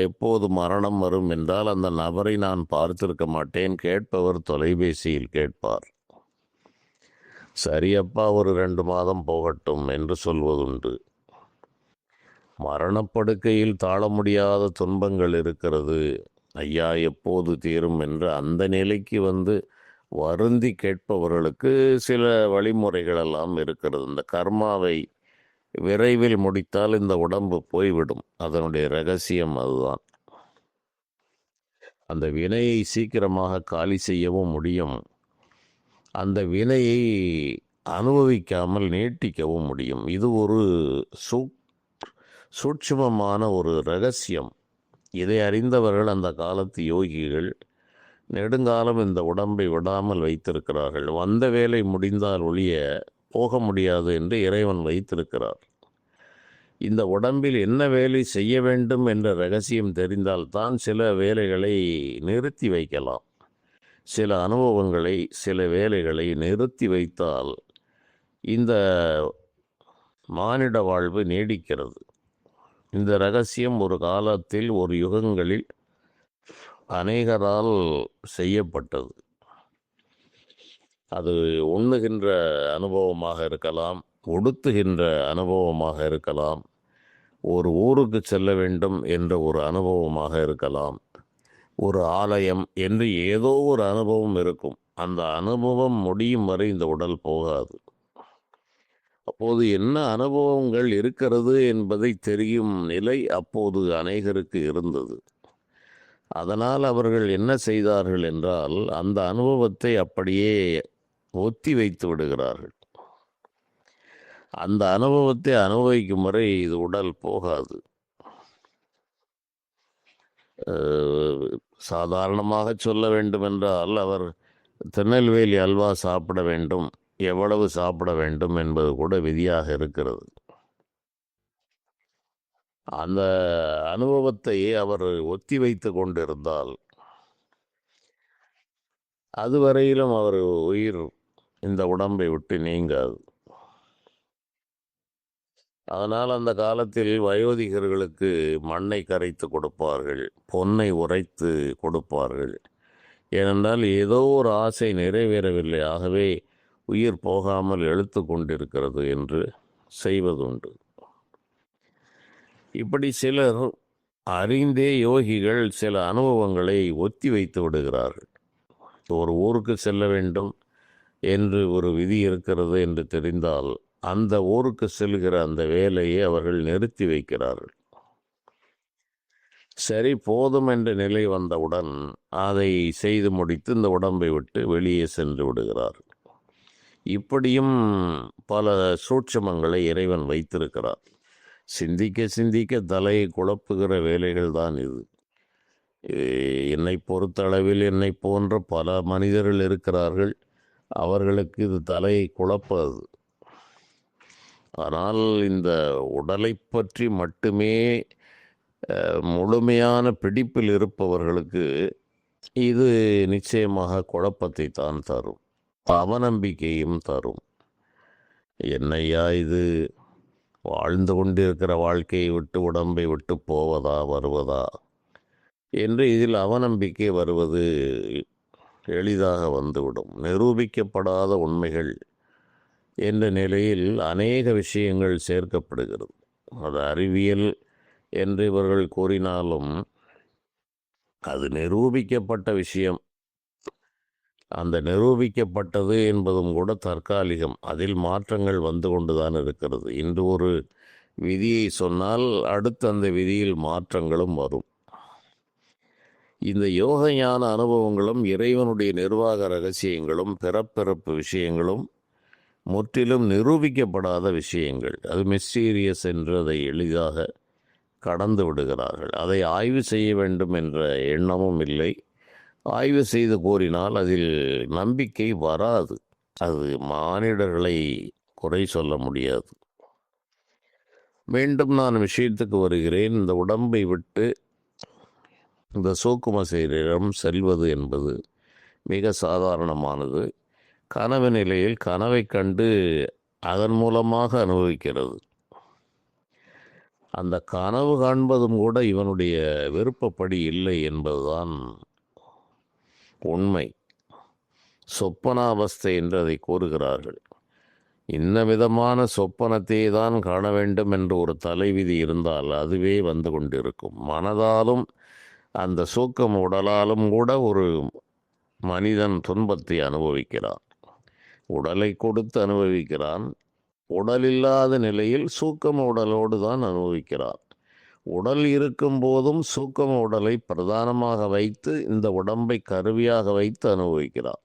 Speaker 2: எப்போது மரணம் வரும் என்றால் அந்த நபரை நான் பார்த்திருக்க மாட்டேன், கேட்பவர் தொலைபேசியில் கேட்பார். சரியப்பா, ஒரு 2 மாதம் போகட்டும் என்று சொல்வதுண்டு. மரணப்படுக்கையில் தாழ முடியாத துன்பங்கள் இருக்கிறது, ஐயா எப்போது தீரும் என்று அந்த நிலைக்கு வந்து வருந்தி கேட்பவர்களுக்கு சில வழிமுறைகளெல்லாம் இருக்கிறது. இந்த கர்மாவை விரைவில் முடித்தால் இந்த உடம்பு போய்விடும், அதனுடைய ரகசியம் அதுதான். அந்த வினையை சீக்கிரமாக காலி செய்யவும் முடியும், அந்த வினையை அனுபவிக்காமல் நீட்டிக்கவும் முடியும். இது ஒரு சூட்சுமமான ஒரு ரகசியம். இதை அறிந்தவர்கள் அந்த காலத்து யோகிகள் நெடுங்காலம் இந்த உடம்பை விடாமல் வைத்திருக்கிறார்கள். வந்த வேலை முடிந்தால் ஒழிய போக முடியாது என்று இறைவன் வைத்திருக்கிறார். இந்த உடம்பில் என்ன வேலை செய்ய வேண்டும் என்ற ரகசியம் தெரிந்தால்தான் சில வேலைகளை நிறுத்தி வைக்கலாம். சில அனுபவங்களை, சில வேலைகளை நிறுத்தி வைத்தால் இந்த மானிட வாழ்வு நீடிக்கிறது. இந்த ரகசியம் ஒரு காலத்தில், ஒரு யுகங்களில் அநேகரால் செய்யப்பட்டது. அது உண்ணுகின்ற அனுபவமாக இருக்கலாம், உடுத்துகின்ற அனுபவமாக இருக்கலாம், ஒரு ஊருக்கு செல்ல வேண்டும் என்ற ஒரு அனுபவமாக இருக்கலாம், ஒரு ஆலயம் என்று ஏதோ ஒரு அனுபவம் இருக்கும். அந்த அனுபவம் முடியும் வரை இந்த உடல் போகாது. அப்போது என்ன அனுபவங்கள் இருக்கிறது என்பதை தெரியும் நிலை அப்போது அநேகருக்கு இருந்தது. அதனால் அவர்கள் என்ன செய்தார்கள் என்றால் அந்த அனுபவத்தை அப்படியே ஒத்தி வைத்து விடுகிறார்கள். அந்த அனுபவத்தை அனுபவிக்கும் வரை இது உடல் போகாது. சாதாரணமாக சொல்ல வேண்டுமென்றால் அவர் திருநெல்வேலி அல்வா சாப்பிட வேண்டும், எவ்வளவு சாப்பிட வேண்டும் என்பது கூட விதியாக இருக்கிறது. அந்த அனுபவத்தை அவர் ஒத்தி வைத்து கொண்டிருந்தால் அதுவரையிலும் அவர் உயிர் இந்த உடம்பை விட்டு நீங்காது. அதனால் அந்த காலத்தில் வயோதிகர்களுக்கு மண்ணை கரைத்து கொடுப்பார்கள், பொன்னை உரைத்து கொடுப்பார்கள். ஏனென்றால் ஏதோ ஒரு ஆசை நிறைவேறவில்லை, ஆகவே உயிர் போகாமல் இழுத்து கொண்டிருக்கிறது என்று செய்வதுண்டு. இப்படி சிலர் அறிந்தே யோகிகள் சில அனுபவங்களை ஒத்தி வைத்து விடுகிறார்கள். ஒரு ஊருக்கு செல்ல வேண்டும் என்று ஒரு விதி இருக்கிறது என்று தெரிந்தால் அந்த ஊருக்கு செல்கிற அந்த வேலையை அவர்கள் நிறுத்தி வைக்கிறார்கள். சரி போதும் என்ற நிலை வந்தவுடன் அதை செய்து முடித்து இந்த உடம்பை விட்டு வெளியே சென்று விடுகிறார்கள். இப்படியும் பல சூட்சமங்களை இறைவன் வைத்திருக்கிறார். சிந்திக்க சிந்திக்க தலையை குழப்புகிற வேலைகள் தான் இது. என்னை பொறுத்தளவில் என்னை போன்ற பல மனிதர்கள் இருக்கிறார்கள், அவர்களுக்கு இது தலையை குழப்பது. ஆனால் இந்த உடலை பற்றி மட்டுமே முழுமையான பிடிப்பில் இருப்பவர்களுக்கு இது நிச்சயமாக குழப்பத்தை தான் தரும், அவநம்பிக்கையும் தரும். என்னையா இது, வாழ்ந்து கொண்டிருக்கிற வாழ்க்கையை விட்டு உடம்பை விட்டு போவதா வருவதா என்று இதில் அவநம்பிக்கை வருவது எளிதாக வந்துவிடும். நிரூபிக்கப்படாத உண்மைகள் என்ற நிலையில் அநேக விஷயங்கள் சேர்க்கப்படுகிறது. அது அறிவியல் என்று இவர்கள் கூறினாலும் அது நிரூபிக்கப்பட்ட விஷயம். அந்த நிரூபிக்கப்பட்டது என்பதும் கூட தற்காலிகம், அதில் மாற்றங்கள் வந்து கொண்டுதான் இருக்கிறது. இன்று ஒரு விதியை சொன்னால் அடுத்து அந்த விதியில் மாற்றங்களும் வரும். இந்த யோக ஞான அனுபவங்களும் இறைவனுடைய நிர்வாக ரகசியங்களும் பிறப்பிறப்பு விஷயங்களும் முற்றிலும் நிரூபிக்கப்படாத விஷயங்கள். அது மிஸ்டீரியஸ் என்று அதை எளிதாக கடந்து விடுகிறார்கள். அதை ஆய்வு செய்ய வேண்டும் என்ற எண்ணமும் இல்லை. ஆய்வு செய்து கூறினால் அதில் நம்பிக்கை வராது. அது மானிடர்களை குறை சொல்ல முடியாது. மீண்டும் நான் விஷயத்துக்கு வருகிறேன். இந்த உடம்பை விட்டு இந்த சூக்கும சரீரம் செல்வது என்பது மிக சாதாரணமானது. கனவு நிலையில் கனவை கண்டு அதன் மூலமாக அனுபவிக்கிறது. அந்த கனவு காண்பதும் கூட இவனுடைய விருப்பப்படி இல்லை என்பதுதான் உண்மை. சொப்பனாவஸ்தை என்று அதை கூறுகிறார்கள். இன்ன விதமான சொப்பனத்தை தான் காண வேண்டும் என்று ஒரு தலைவிதி இருந்தால் அதுவே வந்து கொண்டிருக்கும். மனதாலும் அந்த சூக்கம் உடலாலும் கூட ஒரு மனிதன் துன்பத்தை அனுபவிக்கிறான். உடலை கொடுத்து அனுபவிக்கிறான். உடலில்லாத நிலையில் சூக்கம உடலோடு தான் அனுபவிக்கிறான். உடல் இருக்கும் போதும் சூக்கம உடலை பிரதானமாக வைத்து இந்த உடம்பை கருவியாக வைத்து அனுபவிக்கிறான்.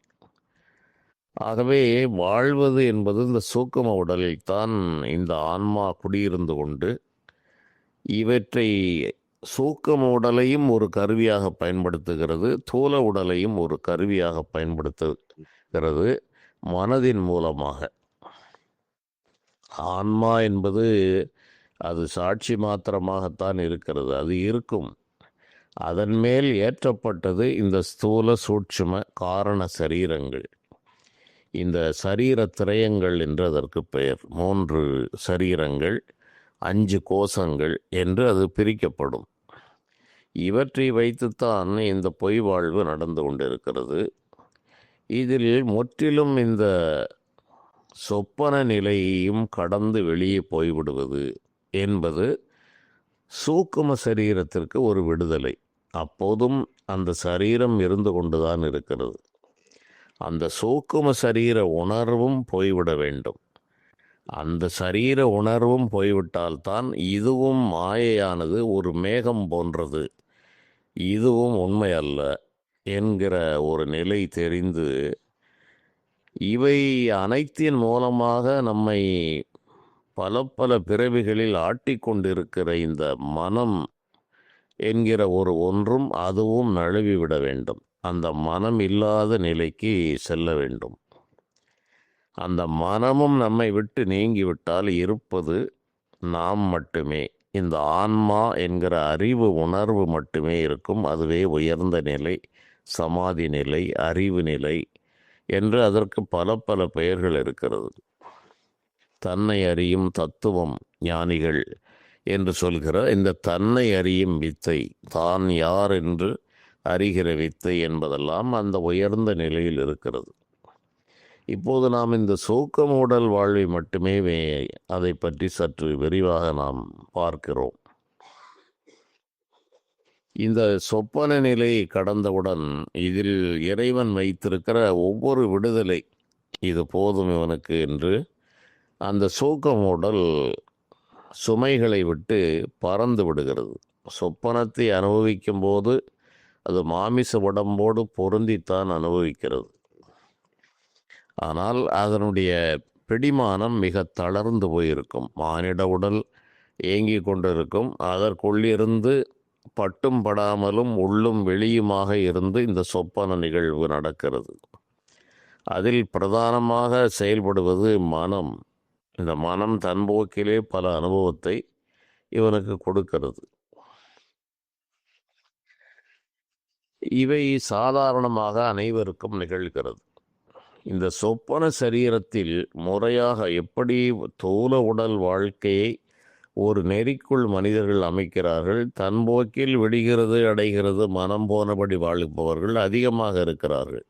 Speaker 2: ஆகவே வாழ்வது என்பது இந்த சூக்கம உடலில் தான் இந்த ஆன்மா குடியிருந்து கொண்டு இவற்றை சூக்கம உடலையும் ஒரு கருவியாக பயன்படுத்துகிறது, தூல உடலையும் ஒரு கருவியாக பயன்படுத்துகிறது மனதின் மூலமாக. ஆன்மா என்பது அது சாட்சி மாத்திரமாகத்தான் இருக்கிறது. அது இருக்கும். அதன் மேல் ஏற்றப்பட்டது இந்த ஸ்தூல சூட்சும காரண சரீரங்கள். இந்த சரீர திரயங்கள் என்று அதற்கு பெயர். 3 சரீரங்கள், 5 கோஷங்கள் என்று அது பிரிக்கப்படும். இவற்றை வைத்துத்தான் இந்த பொய் வாழ்வு நடந்து கொண்டிருக்கிறது. இதில் முற்றிலும் இந்த சொப்பன நிலையையும் கடந்து வெளியே போய்விடுவது என்பது சூக்கும சரீரத்திற்கு ஒரு விடுதலை. அப்போதும் அந்த சரீரம் இருந்து கொண்டுதான் இருக்கிறது. அந்த சூக்கும சரீர உணர்வும் போய்விட வேண்டும். அந்த சரீர உணர்வும் போய்விட்டால்தான் இதுவும் மாயையானது ஒரு மேகம் போன்றது, இதுவும் உண்மை அல்ல என்கிற ஒரு நிலை தெரிந்து இவை அனைத்தின் மூலமாக நம்மை பல பல பிறவிகளில் ஆட்டிக்கொண்டிருக்கிற இந்த மனம் என்கிற ஒரு ஒன்றும் அதுவும் நழுவிவிட வேண்டும். அந்த மனம் இல்லாத நிலைக்கு செல்ல வேண்டும். அந்த மனமும் நம்மை விட்டு நீங்கிவிட்டால் இருப்பது நாம் மட்டுமே. இந்த ஆன்மா என்கிற அறிவு உணர்வு மட்டுமே இருக்கும். அதுவே உயர்ந்த நிலை, சமாதி நிலை, அறிவு நிலை என்று அதற்கு பல பல பெயர்கள் இருக்கிறது. தன்னை அறியும் தத்துவம் ஞானிகள் என்று சொல்கிற இந்த தன்னை அறியும் வித்தை, தான் யார் என்று அறிகிற வித்தை என்பதெல்லாம் அந்த உயர்ந்த நிலையில் இருக்கிறது. இப்போது நாம் இந்த சூக்கம் உடல் வாழ்வை மட்டுமே அதை பற்றி சற்று விரிவாக நாம் பார்க்கிறோம். இந்த சொப்பன நிலையை கடந்தவுடன் இதில் இறைவன் வைத்திருக்கிற ஒவ்வொரு விடுதலை இது போதும் இவனுக்கு என்று அந்த சூக்கம் உடல் சுமைகளை விட்டு பறந்து விடுகிறது. சொப்பனத்தை அனுபவிக்கும் போது அது மாமிச உடம்போடு பொருந்தித்தான் அனுபவிக்கிறது. ஆனால் அதனுடைய பிடிமானம் மிக தளர்ந்து போயிருக்கும். மானிட உடல் ஏங்கி கொண்டிருக்கும். அதற்குள்ளிருந்து பட்டும் படாமலும் உள்ளும் வெளியுமாக இருந்து இந்த சொப்பன நிகழ்வு நடக்கிறது. அதில் பிரதானமாக செயல்படுவது மனம். இந்த மனம் தன்போக்கிலே பல அனுபவத்தை இவனுக்கு கொடுக்கிறது. இவை சாதாரணமாக அனைவருக்கும் நிகழ்கிறது. இந்த சொப்பன சரீரத்தில் முறையாக எப்படி தூல உடல் வாழ்க்கையை ஒரு நெறிக்குள் மனிதர்கள் அமைக்கிறார்கள், தன்போக்கில் விடுகிறது அடைகிறது மனம் போனபடி வாழ்ப்பவர்கள் அதிகமாக இருக்கிறார்கள்.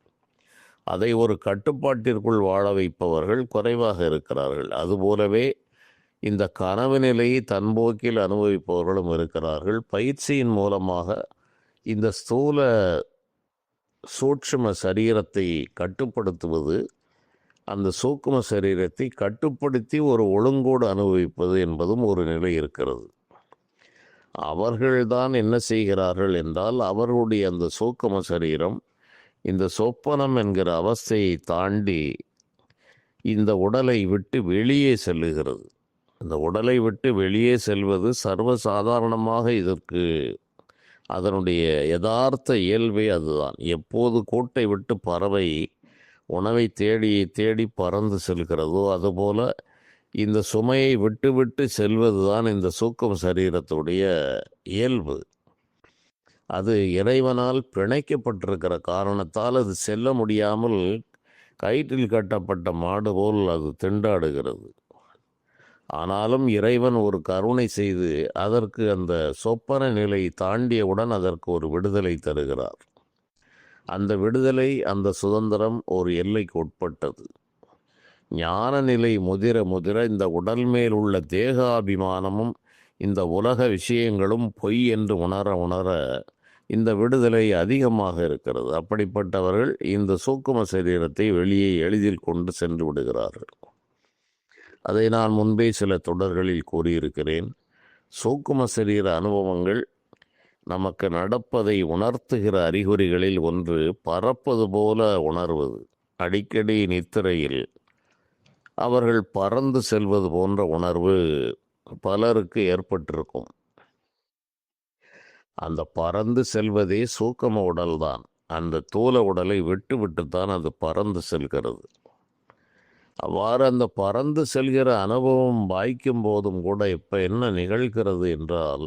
Speaker 2: அதை ஒரு கட்டுப்பாட்டிற்குள் வாழ வைப்பவர்கள் குறைவாக இருக்கிறார்கள். அதுபோலவே இந்த கனவு நிலையை தன்போக்கில் அனுபவிப்பவர்களும் இருக்கிறார்கள். பயிற்சியின் மூலமாக இந்த ஸ்தூல சூட்சும சரீரத்தை கட்டுப்படுத்துவது, அந்த சூக்கும சரீரத்தை கட்டுப்படுத்தி ஒரு ஒழுங்கோடு அனுபவிப்பது என்பதும் ஒரு நிலை இருக்கிறது. அவர்கள்தான் என்ன செய்கிறார்கள் என்றால், அவர்களுடைய அந்த சூக்கும சரீரம் இந்த சொப்பனம் என்கிற அவஸ்தையை தாண்டி இந்த உடலை விட்டு வெளியே செல்லுகிறது. இந்த உடலை விட்டு வெளியே செல்வது சர்வசாதாரணமாக இதற்கு அதனுடைய யதார்த்த இயல்பே அதுதான். எப்போது கூட்டை விட்டு பறவை உணவை தேடி தேடி பறந்து செல்கிறதோ அதுபோல இந்த சுமையை விட்டு விட்டு செல்வதுதான் இந்த சூக்கும சரீரத்துடைய இயல்பு. அது இறைவனால் பிணைக்கப்பட்டிருக்கிற காரணத்தால் அது செல்ல முடியாமல் கயிற்றில் கட்டப்பட்ட மாடு போல் அது திண்டாடுகிறது. ஆனாலும் இறைவன் ஒரு கருணை செய்து அதற்கு அந்த சொப்பன நிலை தாண்டியவுடன் அதற்கு ஒரு விடுதலை தருகிறார். அந்த விடுதலை, அந்த சுதந்திரம் ஒரு எல்லைக்கு உட்பட்டது. ஞான நிலை முதிர முதிர இந்த உடல் மேல் உள்ள தேகாபிமானமும் இந்த உலக விஷயங்களும் பொய் என்று உணர உணர இந்த விடுதலை அதிகமாக இருக்கிறது. அப்படிப்பட்டவர்கள் இந்த சூக்கும சரீரத்தை வெளியே எளிதில் கொண்டு சென்று விடுகிறார்கள். அதை நான் முன்பே சில தொடர்களில் கூறியிருக்கிறேன். சூக்கும சரீர அனுபவங்கள் நமக்கு நடப்பதை உணர்த்துகிற அறிகுறிகளில் ஒன்று பறப்பது போல உணர்வது. அடிக்கடி நித்திரையில் அவர்கள் பறந்து செல்வது போன்ற உணர்வு பலருக்கு ஏற்பட்டிருக்கும். அந்த பறந்து செல்வதே சூக்கம உடல்தான். அந்த தூல உடலை விட்டு விட்டுத்தான் அது பறந்து செல்கிறது. அவ்வாறு அந்த பறந்து செல்கிற அனுபவம் வாய்க்கும் போதும் கூட இப்போ என்ன நிகழ்கிறது என்றால்,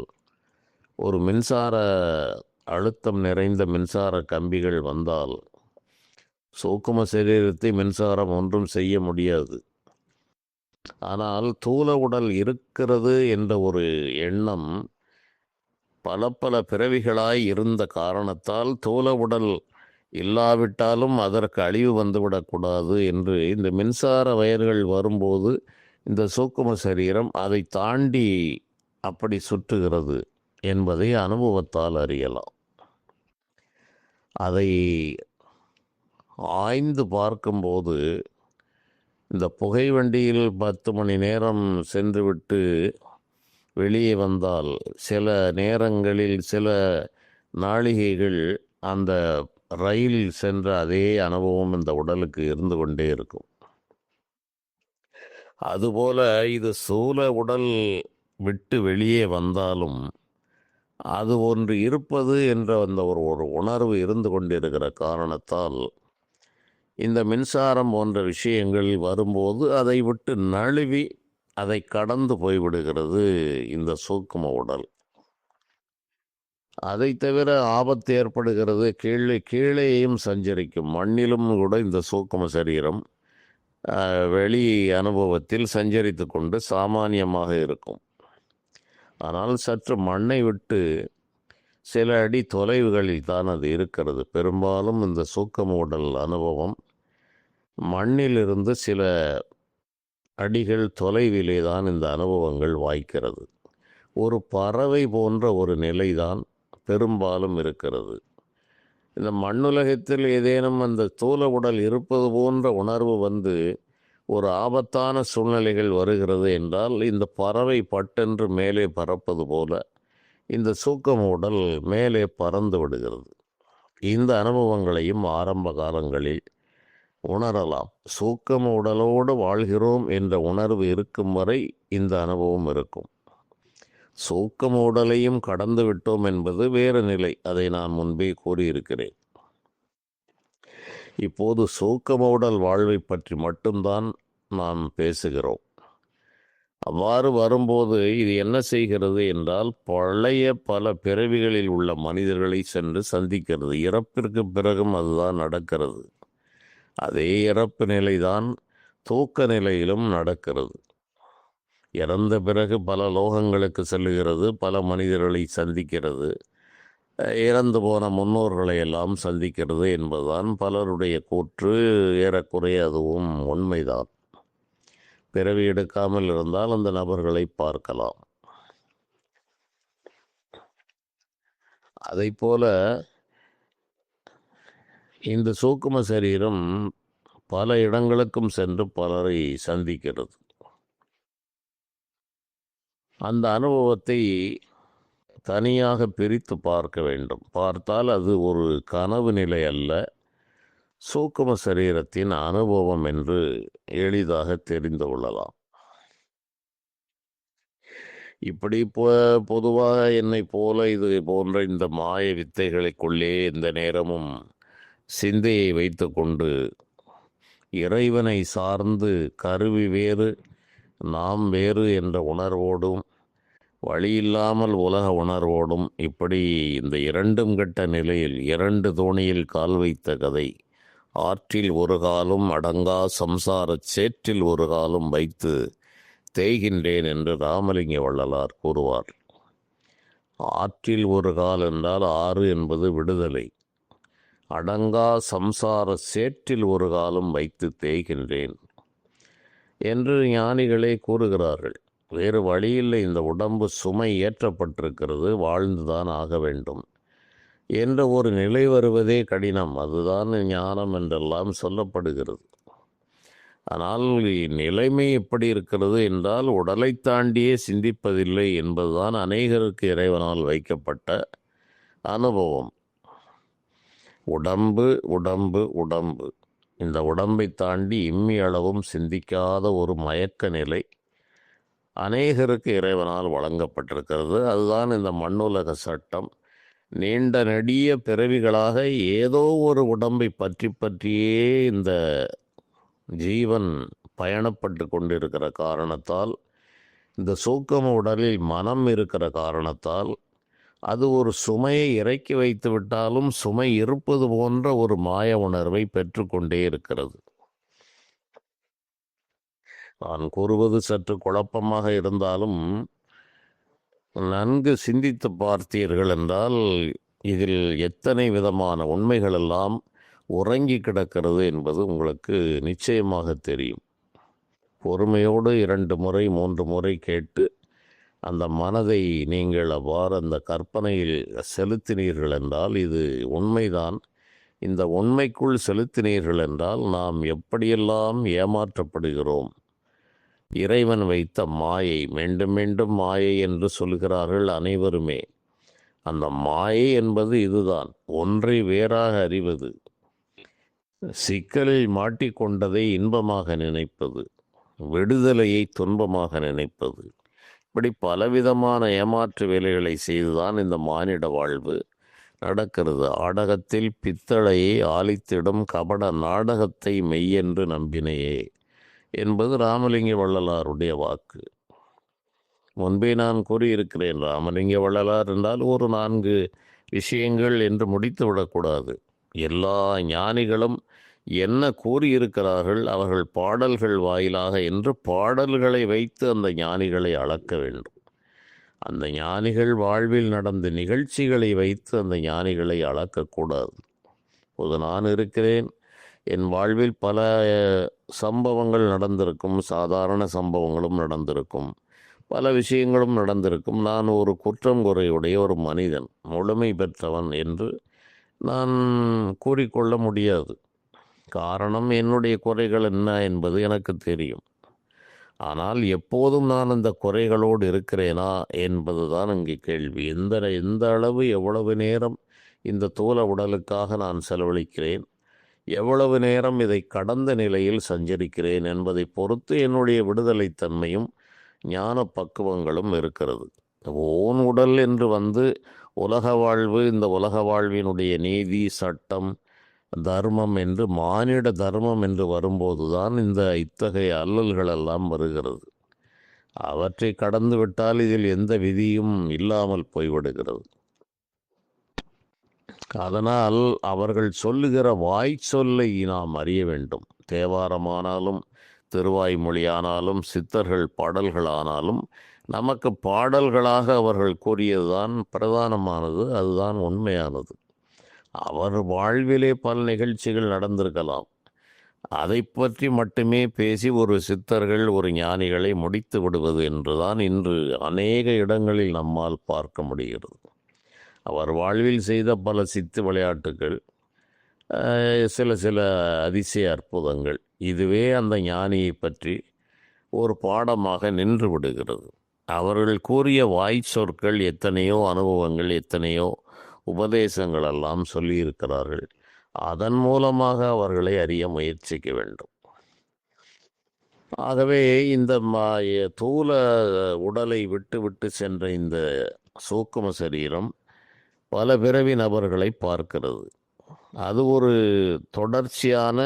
Speaker 2: ஒரு மின்சார அழுத்தம் நிறைந்த மின்சார கம்பிகள் வந்தால் சூக்கும சரீரத்தை மின்சாரம் ஒன்றும் செய்ய முடியாது. ஆனால் தூல உடல் இருக்கிறது என்ற ஒரு எண்ணம் பல பல பிறவிகளாய் இருந்த காரணத்தால் தூல உடல் இல்லாவிட்டாலும் அதற்கு அழிவு வந்துவிடக்கூடாது என்று இந்த மின்சார வயர்கள் வரும்போது இந்த சூக்கும சரீரம் அதை தாண்டி அப்படி சுற்றுகிறது என்பதை அனுபவத்தால் அறியலாம். அதை ஆய்ந்து பார்க்கும்போது இந்த புகை வண்டியில் 10 மணி நேரம் சென்றுவிட்டு வெளியே வந்தால் சில நேரங்களில் சில நாழிகைகள் அந்த ரயிலில் சென்ற அதே அனுபவம் இந்த உடலுக்கு இருந்து கொண்டே இருக்கும். அதுபோல இது சூல உடல் விட்டு வெளியே வந்தாலும் அது ஒன்று இருப்பது என்ற அந்த ஒரு உணர்வு இருந்து கொண்டிருக்கிற காரணத்தால் இந்த மின்சாரம் போன்ற விஷயங்கள் வரும்போது அதை விட்டு நழுவி அதை கடந்து போய்விடுகிறது இந்த சூக்கும உடல். அதை தவிர ஆபத்து ஏற்படுகிறது. கீழேயும் சஞ்சரிக்கும். மண்ணிலும் கூட இந்த சூக்கும சரீரம் வெளி அனுபவத்தில் சஞ்சரித்து கொண்டு சாமானியமாக இருக்கும். ஆனால் சற்று மண்ணை விட்டு சில அடி தொலைவுகளில் தான் அது இருக்கிறது. பெரும்பாலும் இந்த சூக்கும உடல் அனுபவம் மண்ணிலிருந்து சில அடிகள் தொலைவிலே தான் இந்த அனுபவங்கள் வாய்க்கிறது. ஒரு பறவை போன்ற ஒரு நிலைதான் பெரும்பாலும் இருக்கிறது. இந்த மண்ணுலகத்தில் ஏதேனும் அந்த தூல உடல் இருப்பது போன்ற உணர்வு வந்து ஒரு ஆபத்தான சூழ்நிலைகள் வருகிறது என்றால் இந்த பறவை பட்டென்று மேலே பறப்பது போல இந்த சூக்கும உடல் மேலே பறந்து விடுகிறது. இந்த அனுபவங்களையும் ஆரம்ப காலங்களில் உணரலாம். சூக்கும உடலோடு வாழ்கிறோம் என்ற உணர்வு இருக்கும் வரை இந்த அனுபவம் இருக்கும். சூக்கும உடலையும் கடந்து விட்டோம் என்பது வேறு நிலை. அதை நான் முன்பே கூறியிருக்கிறேன். இப்போது சூக்கும உடல் வாழ்வை பற்றி மட்டும்தான் நாம் பேசுகிறோம். அவ்வாறு வரும்போது இது என்ன செய்கிறது என்றால் பழைய பல பிறவிகளில் உள்ள மனிதர்களை சென்று சந்திக்கிறது. இறப்பிற்கு பிறகும் அதுதான் நடக்கிறது. அதே இறப்பு நிலைதான் தூக்க நிலையிலும் நடக்கிறது. இறந்த பிறகு பல லோகங்களுக்கு செல்லுகிறது, பல மனிதர்களை சந்திக்கிறது, இறந்து போன முன்னோர்களை எல்லாம் சந்திக்கிறது என்பதுதான் பலருடைய கூற்று. ஏறக்குறைய அதுவும் உண்மைதான். பிறவி எடுக்காமல் இருந்தால் அந்த நபர்களை பார்க்கலாம். அதைப்போல இந்த சூக்கும சரீரம் பல இடங்களுக்கும் சென்று பலரை சந்திக்கிறது. அந்த அனுபவத்தை தனியாக பிரித்து பார்க்க வேண்டும். பார்த்தால் அது ஒரு கனவு நிலை அல்ல, சூக்கும சரீரத்தின் அனுபவம் என்று எளிதாக தெரிந்து கொள்ளலாம். இப்படி பொதுவாக என்னை போல இது போன்ற இந்த மாய வித்தைகளுக்குள்ளே இந்த நேரமும் சிந்தையை வைத்து கொண்டு இறைவனை சார்ந்து கருவி வேறு நாம் வேறு என்ற உணர்வோடும் வழியில்லாமல் உலக உணர்வோடும் இப்படி இந்த இரண்டும் கெட்ட நிலையில் இரண்டு தோணியில் கால் வைத்த கதை ஆற்றில் ஒரு காலும் அடங்கா சம்சாரச் சேற்றில் ஒரு காலும் வைத்து தேய்கின்றேன் என்று ராமலிங்க வள்ளலார் கூறுவார். ஆற்றில் ஒரு கால் என்றால் ஆறு என்பது விடுதலை. அடங்கா சம்சார சேற்றில் ஒரு காலம் வைத்து தேய்கின்றேன் என்று ஞானிகளே கூறுகிறார்கள். வேறு வழியில்லை, இந்த உடம்பு சுமை ஏற்றப்பட்டிருக்கிறது, வாழ்ந்துதான் ஆக வேண்டும் என்ற ஒரு நிலை வருவதே கடினம். அதுதான் ஞானம் என்றெல்லாம் சொல்லப்படுகிறது. ஆனால் நிலைமை எப்படி இருக்கிறது என்றால் உடலை தாண்டியே சிந்திப்பதில்லை என்பதுதான் அநேகருக்கு இறைவனால் வைக்கப்பட்ட அனுபவம். உடம்பு உடம்பு உடம்பு, இந்த உடம்பை தாண்டி இம்மி அளவும் சிந்திக்காத ஒரு மயக்க நிலை அநேகருக்கு இறைவனால் வழங்கப்பட்டிருக்கிறது. அதுதான் இந்த மண்ணுலக சட்டம். நீண்ட நெடிய பிறவிகளாக ஏதோ ஒரு உடம்பை பற்றி பற்றியே இந்த ஜீவன் பயணப்பட்டு கொண்டிருக்கிற காரணத்தால், இந்த சூக்கம உடலில் மனம் இருக்கிற காரணத்தால் அது ஒரு சுமையை இறக்கி வைத்து விட்டாலும் சுமை இருப்பது போன்ற ஒரு மாய உணர்வை பெற்றுக்கொண்டே இருக்கிறது. நான் கூறுவது சற்று குழப்பமாக இருந்தாலும் நன்கு சிந்தித்து பார்த்தீர்கள் என்றால் இதில் எத்தனை விதமான உண்மைகளெல்லாம் உறங்கி கிடக்கிறது என்பது உங்களுக்கு நிச்சயமாக தெரியும். பொறுமையோடு 2 முறை 3 முறை கேட்டு அந்த மனதை நீங்கள் அவ்வாறு அந்த கற்பனையில் செலுத்தினீர்கள் என்றால் இது உண்மைதான். இந்த உண்மைக்குள் செலுத்தினீர்கள் என்றால் நாம் எப்படியெல்லாம் ஏமாற்றப்படுகிறோம். இறைவன் வைத்த மாயை, மீண்டும் மீண்டும் மாயை என்று சொல்கிறார்கள் அனைவருமே. அந்த மாயை என்பது இதுதான், ஒன்றை வேறாக அறிவது, சிக்கலில் மாட்டிக்கொண்டதை இன்பமாக நினைப்பது, விடுதலையை துன்பமாக நினைப்பது, இப்படி பலவிதமான ஏமாற்று வேலைகளை செய்துதான் இந்த மானிட வாழ்வு நடக்கிறது. ஆடகத்தில் பித்தளையை ஆலித்திடும் கபட நாடகத்தை மெய்யென்று நம்பினையே என்பது ராமலிங்க வள்ளலாருடைய வாக்கு. முன்பே நான் கூறியிருக்கிறேன், ராமலிங்க வள்ளலார் என்றால் ஒரு 4 விஷயங்கள் என்று முடித்து விடக்கூடாது. எல்லா ஞானிகளும் என்ன கூறியிருக்கிறார்கள் அவர்கள் பாடல்கள் வாயிலாக என்று பாடல்களை வைத்து அந்த ஞானிகளை அளக்க வேண்டும். அந்த ஞானிகள் வாழ்வில் நடந்த நிகழ்ச்சிகளை வைத்து அந்த ஞானிகளை அளக்கக்கூடாது. இப்போது நான் இருக்கிறேன், என் வாழ்வில் பல சம்பவங்கள் நடந்திருக்கும், சாதாரண சம்பவங்களும் நடந்திருக்கும், பல விஷயங்களும் நடந்திருக்கும். நான் ஒரு குற்றம் குறையுடைய ஒரு மனிதன், முழுமை பெற்றவன் என்று நான் கூறிக்கொள்ள முடியாது. காரணம், என்னுடைய குறைகள் என்ன என்பது எனக்கு தெரியும். ஆனால் எப்போதும் நான் அந்த குறைகளோடு இருக்கிறேனா என்பதுதான் இங்கே கேள்வி. எந்த அளவு எவ்வளவு நேரம் இந்த தூல உடலுக்காக நான் செலவழிக்கிறேன், எவ்வளவு நேரம் இதை கடந்த நிலையில் சஞ்சரிக்கிறேன் என்பதை பொறுத்து என்னுடைய விடுதலைத்தன்மையும் ஞான பக்குவங்களும் இருக்கிறது. ஓன் உடல் என்று வந்து உலக வாழ்வு, இந்த உலக வாழ்வினுடைய நீதி, சட்டம், தர்மம் என்று மானிட தர்மம் என்று வரும்போதுதான் இந்த இத்தகைய அல்லல்களெல்லாம் வருகிறது. அவற்றை கடந்து விட்டால் இதில் எந்த விதியும் இல்லாமல் போய்விடுகிறது. அதனால் அவர்கள் சொல்லுகிற வாய் சொல்லை நாம் அறிய வேண்டும். தேவாரமானாலும் திருவாய்மொழியானாலும் சித்தர்கள் பாடல்களானாலும் நமக்கு பாடல்களாக அவர்கள் கூறியதுதான் பிரதானமானது, அதுதான் உண்மையானது. அவர் வாழ்விலே பல நிகழ்ச்சிகள் நடந்திருக்கலாம். அதை பற்றி மட்டுமே பேசி ஒரு சித்தர்கள் ஒரு ஞானிகளை முடித்து விடுவது என்றுதான் இன்று அநேக இடங்களில் நம்மால் பார்க்க முடிகிறது. அவர் வாழ்வில் செய்த பல சித்து விளையாட்டுகள், சில அதிசய அற்புதங்கள், இதுவே அந்த ஞானியை பற்றி ஒரு பாடமாக நின்று விடுகிறது. அவர்கள் கூறிய வாய் சொற்கள் எத்தனையோ அனுபவங்கள், எத்தனையோ உபதேசங்கள் எல்லாம் சொல்லியிருக்கிறார்கள். அதன் மூலமாக அவர்களை அறிய முயற்சிக்க வேண்டும். ஆகவே இந்த தூல உடலை விட்டு விட்டு சென்ற இந்த சூக்கும சரீரம் பல பிறவி நபர்களை பார்க்கிறது. அது ஒரு தொடர்ச்சியான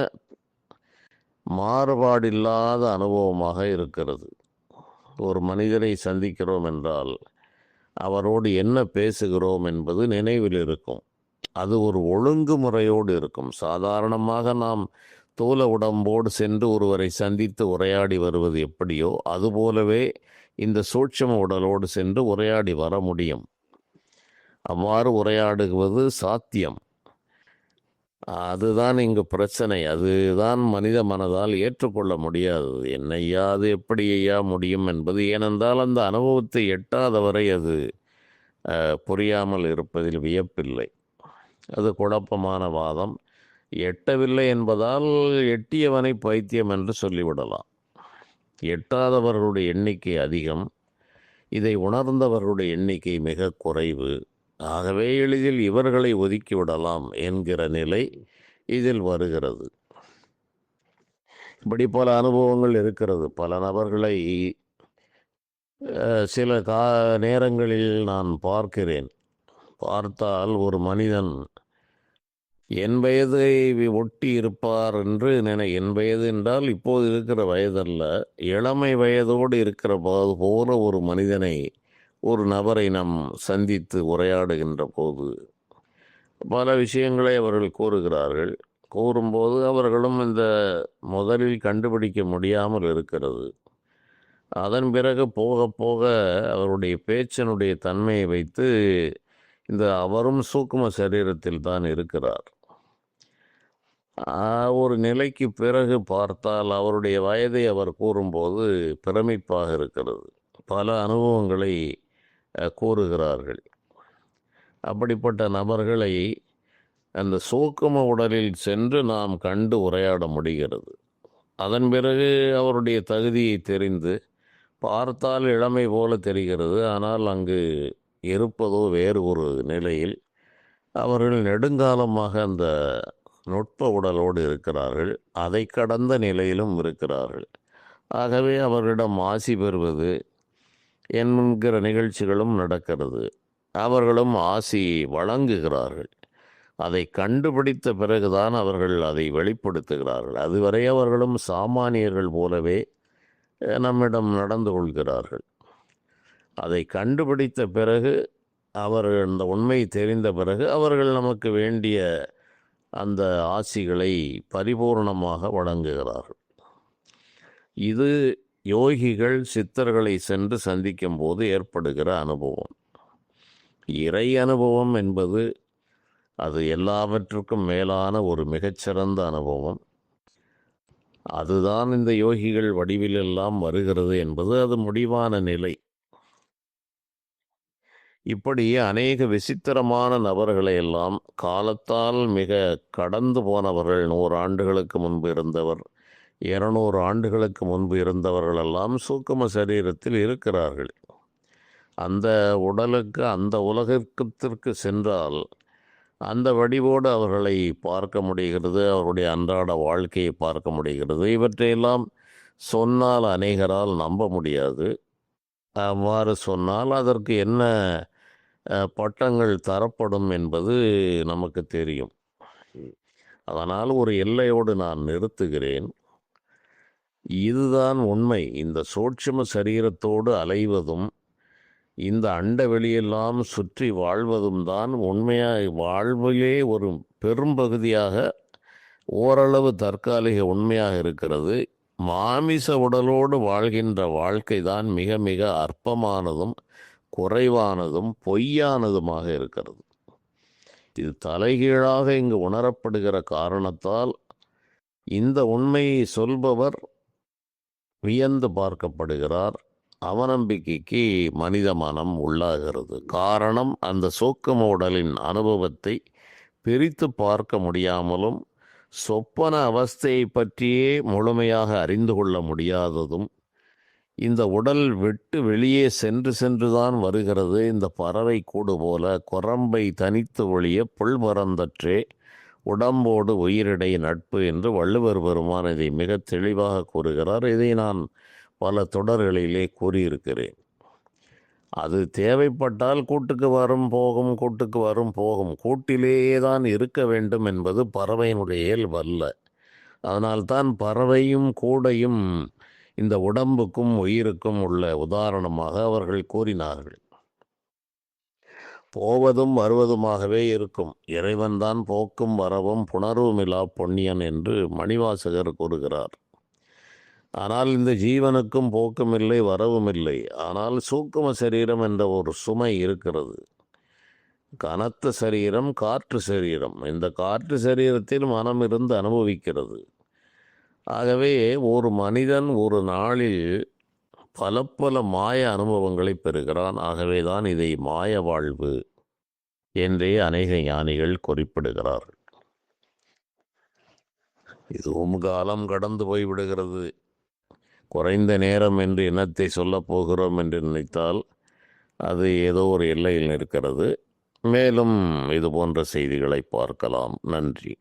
Speaker 2: மாறுபாடில்லாத அனுபவமாக இருக்கிறது. ஒரு மனிதரை சந்திக்கிறோம் என்றால் அவரோடு என்ன பேசுகிறோம் என்பது நினைவில் இருக்கும். அது ஒரு ஒழுங்குமுறையோடு இருக்கும். சாதாரணமாக நாம் தோல உடம்போடு சென்று ஒருவரை சந்தித்து உரையாடி வருவது எப்படியோ அதுபோலவே இந்த சூட்சும உடலோடு சென்று உரையாடி வர முடியும். அவ்வாறு உரையாடுவது சாத்தியம். அதுதான் இங்கு பிரச்சனை. அதுதான் மனித மனதால் ஏற்றுக்கொள்ள முடியாதது. என்னையா அது எப்படி ஐயா முடியும் என்பது. ஏனென்றால் அந்த அனுபவத்தை எட்டாதவரை அது புரியாமல் இருப்பதில் வியப்பில்லை. அது குழப்பமான வாதம். எட்டவில்லை என்பதால் எட்டியவனை பைத்தியம் என்று சொல்லிவிடலாம். எட்டாதவர்களுடைய எண்ணிக்கை அதிகம், இதை உணர்ந்தவர்களுடைய எண்ணிக்கை மிக குறைவு. ஆகவே எளிதில் இவர்களை ஒதுக்கிவிடலாம் என்கிற நிலை இதில் வருகிறது. இப்படி பல அனுபவங்கள் இருக்கிறது. பல நபர்களை சில நேரங்களில் நான் பார்க்கிறேன். பார்த்தால் ஒரு மனிதன் என் வயதை ஒட்டி இருப்பார் என்று என் வயது என்றால் இப்போது இருக்கிற வயதல்ல, இளமை வயதோடு இருக்கிற போல ஒரு மனிதனை, ஒரு நபரை நாம் சந்தித்து உரையாடுகின்ற போது பல விஷயங்களை அவர்கள் கூறுகிறார்கள். கூறும்போது அவர்களும் இந்த முதலில் கண்டுபிடிக்க முடியாமல் இருக்கிறது. அதன் பிறகு போக போக அவருடைய பேச்சினுடைய தன்மையை வைத்து இந்த அவரும் சூக்கும சரீரத்தில் தான் இருக்கிறார். ஒரு நிலைக்கு பிறகு பார்த்தால் அவருடைய வயதை அவர் கூறும்போது பிரமிப்பாக இருக்கிறது. பல அனுபவங்களை கூறுகிறார்கள். அப்படிப்பட்ட நபர்களை அந்த சூக்கும உடலில் சென்று நாம் கண்டு உரையாட முடிகிறது. அதன் பிறகு அவருடைய தகுதியை தெரிந்து பார்த்தால் இளமை போல தெரிகிறது. ஆனால் அங்கு இருப்பதோ வேறு ஒரு நிலையில். அவர்கள் நெடுங்காலமாக அந்த நுட்ப உடலோடு இருக்கிறார்கள். அதை கடந்த நிலையிலும் இருக்கிறார்கள். ஆகவே அவர்களிடம் ஆசி பெறுவது என்கிற நிகழ்ச்சிகளும் நடக்கிறது. அவர்களும் ஆசி வழங்குகிறார்கள். அதை கண்டுபிடித்த பிறகுதான் அவர்கள் அதை வெளிப்படுத்துகிறார்கள். அதுவரை அவர்களும் சாமானியர்கள் போலவே நம்மிடம் நடந்து கொள்கிறார்கள். அதை கண்டுபிடித்த பிறகு அவர்கள் அந்த உண்மை தெரிந்த பிறகு அவர்கள் நமக்கு வேண்டிய அந்த ஆசிகளை பரிபூர்ணமாக வழங்குகிறார்கள். இது யோகிகள் சித்தர்களை சென்று சந்திக்கும் போது ஏற்படுகிற அனுபவம். இறை அனுபவம் என்பது அது எல்லாவற்றுக்கும் மேலான ஒரு மிகச்சிறந்த அனுபவம். அதுதான் இந்த யோகிகள் வடிவிலெல்லாம் வருகிறது என்பது அது முடிவான நிலை. இப்படி அநேக விசித்திரமான நபர்களை எல்லாம் காலத்தால் மிக கடந்து போனவர்கள், 100 ஆண்டுகளுக்கு முன்பு இருந்தவர், 200 ஆண்டுகளுக்கு முன்பு இருந்தவர்களெல்லாம் சூக்கும சரீரத்தில் இருக்கிறார்கள். அந்த உடலுக்கு, அந்த உலகத்திற்கு சென்றால் அந்த வடிவோடு அவர்களை பார்க்க முடிகிறது. அவருடைய அன்றாட வாழ்க்கையை பார்க்க முடிகிறது. இவற்றையெல்லாம் சொன்னால் அநேகரால் நம்ப முடியாது. அவ்வாறு சொன்னால் அதற்கு என்ன பட்டங்கள் தரப்படும் என்பது நமக்கு தெரியும். அதனால் ஒரு எல்லையோடு நான் நிறுத்துகிறேன். இதுதான் உண்மை. இந்த சூட்சும சரீரத்தோடு அலைவதும் இந்த அண்ட வெளியெல்லாம் சுற்றி வாழ்வதும் தான் உண்மையாக வாழ்விலே ஒரு பெரும்பகுதியாக ஓரளவு தற்காலிக உண்மையாக இருக்கிறது. மாமிச உடலோடு வாழ்கின்ற வாழ்க்கை தான் மிக மிக அற்பமானதும் குறைவானதும் பொய்யானதுமாக இருக்கிறது. இது தலைகீழாக இங்கு உணரப்படுகிற காரணத்தால் இந்த உண்மையை சொல்பவர் வியந்து பார்க்கப்படுகிறார். அவநம்பிக்கைக்கு மனித மனம் உள்ளாகிறது. காரணம், அந்த சூக்கும உடலின் அனுபவத்தை பிரித்து பார்க்க முடியாமலும் சொப்பன அவஸ்தையை பற்றியே முழுமையாக அறிந்து கொள்ள முடியாததும், இந்த உடல் விட்டு வெளியே சென்று சென்றுதான் வருகிறது. இந்த பறவை கூடு போல குரம்பை தனித்து ஒழிய புல் மறந்தற்றே உடம்போடு உயிரிடை நட்பு என்று வள்ளுவர் பெருமான் இதை மிக தெளிவாக கூறுகிறார். இதை நான் பல தொடர்களிலே கூறியிருக்கிறேன். அது தேவைப்பட்டால் கூட்டுக்கு வரும் போகும், கூட்டுக்கு வரும் போகும், கூட்டிலேயே தான் இருக்க வேண்டும் என்பது பறவையினுடைய இயல்பல்ல. அதனால்தான் பறவையும் கூடையும் இந்த உடம்புக்கும் உயிருக்கும் உள்ள உதாரணமாக அவர்கள் கூறினார்கள். போவதும் வருவதுமாகவே இருக்கும். இறைவன்தான் போக்கும் வரவும் புணர்வுமிலா பொன்னியன் என்று மணிவாசகர் கூறுகிறார். ஆனால் இந்த ஜீவனுக்கும் போக்கும் இல்லை, வரவும் இல்லை. ஆனால் சூக்கும சரீரம் என்ற ஒரு சுமை இருக்கிறது. கனத்த சரீரம் காற்று சரீரம். இந்த காற்று சரீரத்தில் மனம் இருந்து அனுபவிக்கிறது. ஆகவே ஒரு மனிதன் ஒரு நாளில் பல பல மாய அனுபவங்களை பெறுகிறான். ஆகவே தான் இதை மாய வாழ்வு என்றே அநேக ஞானிகள் குறிப்பிடுகிறார்கள். இதுவும் காலம் கடந்து போய்விடுகிறது. குறைந்த நேரம் என்று இனத்தை சொல்லப் போகிறோம் என்று நினைத்தால் அது ஏதோ ஒரு எல்லையில் இருக்கிறது. மேலும் இது போன்ற செய்திகளை பார்க்கலாம். நன்றி.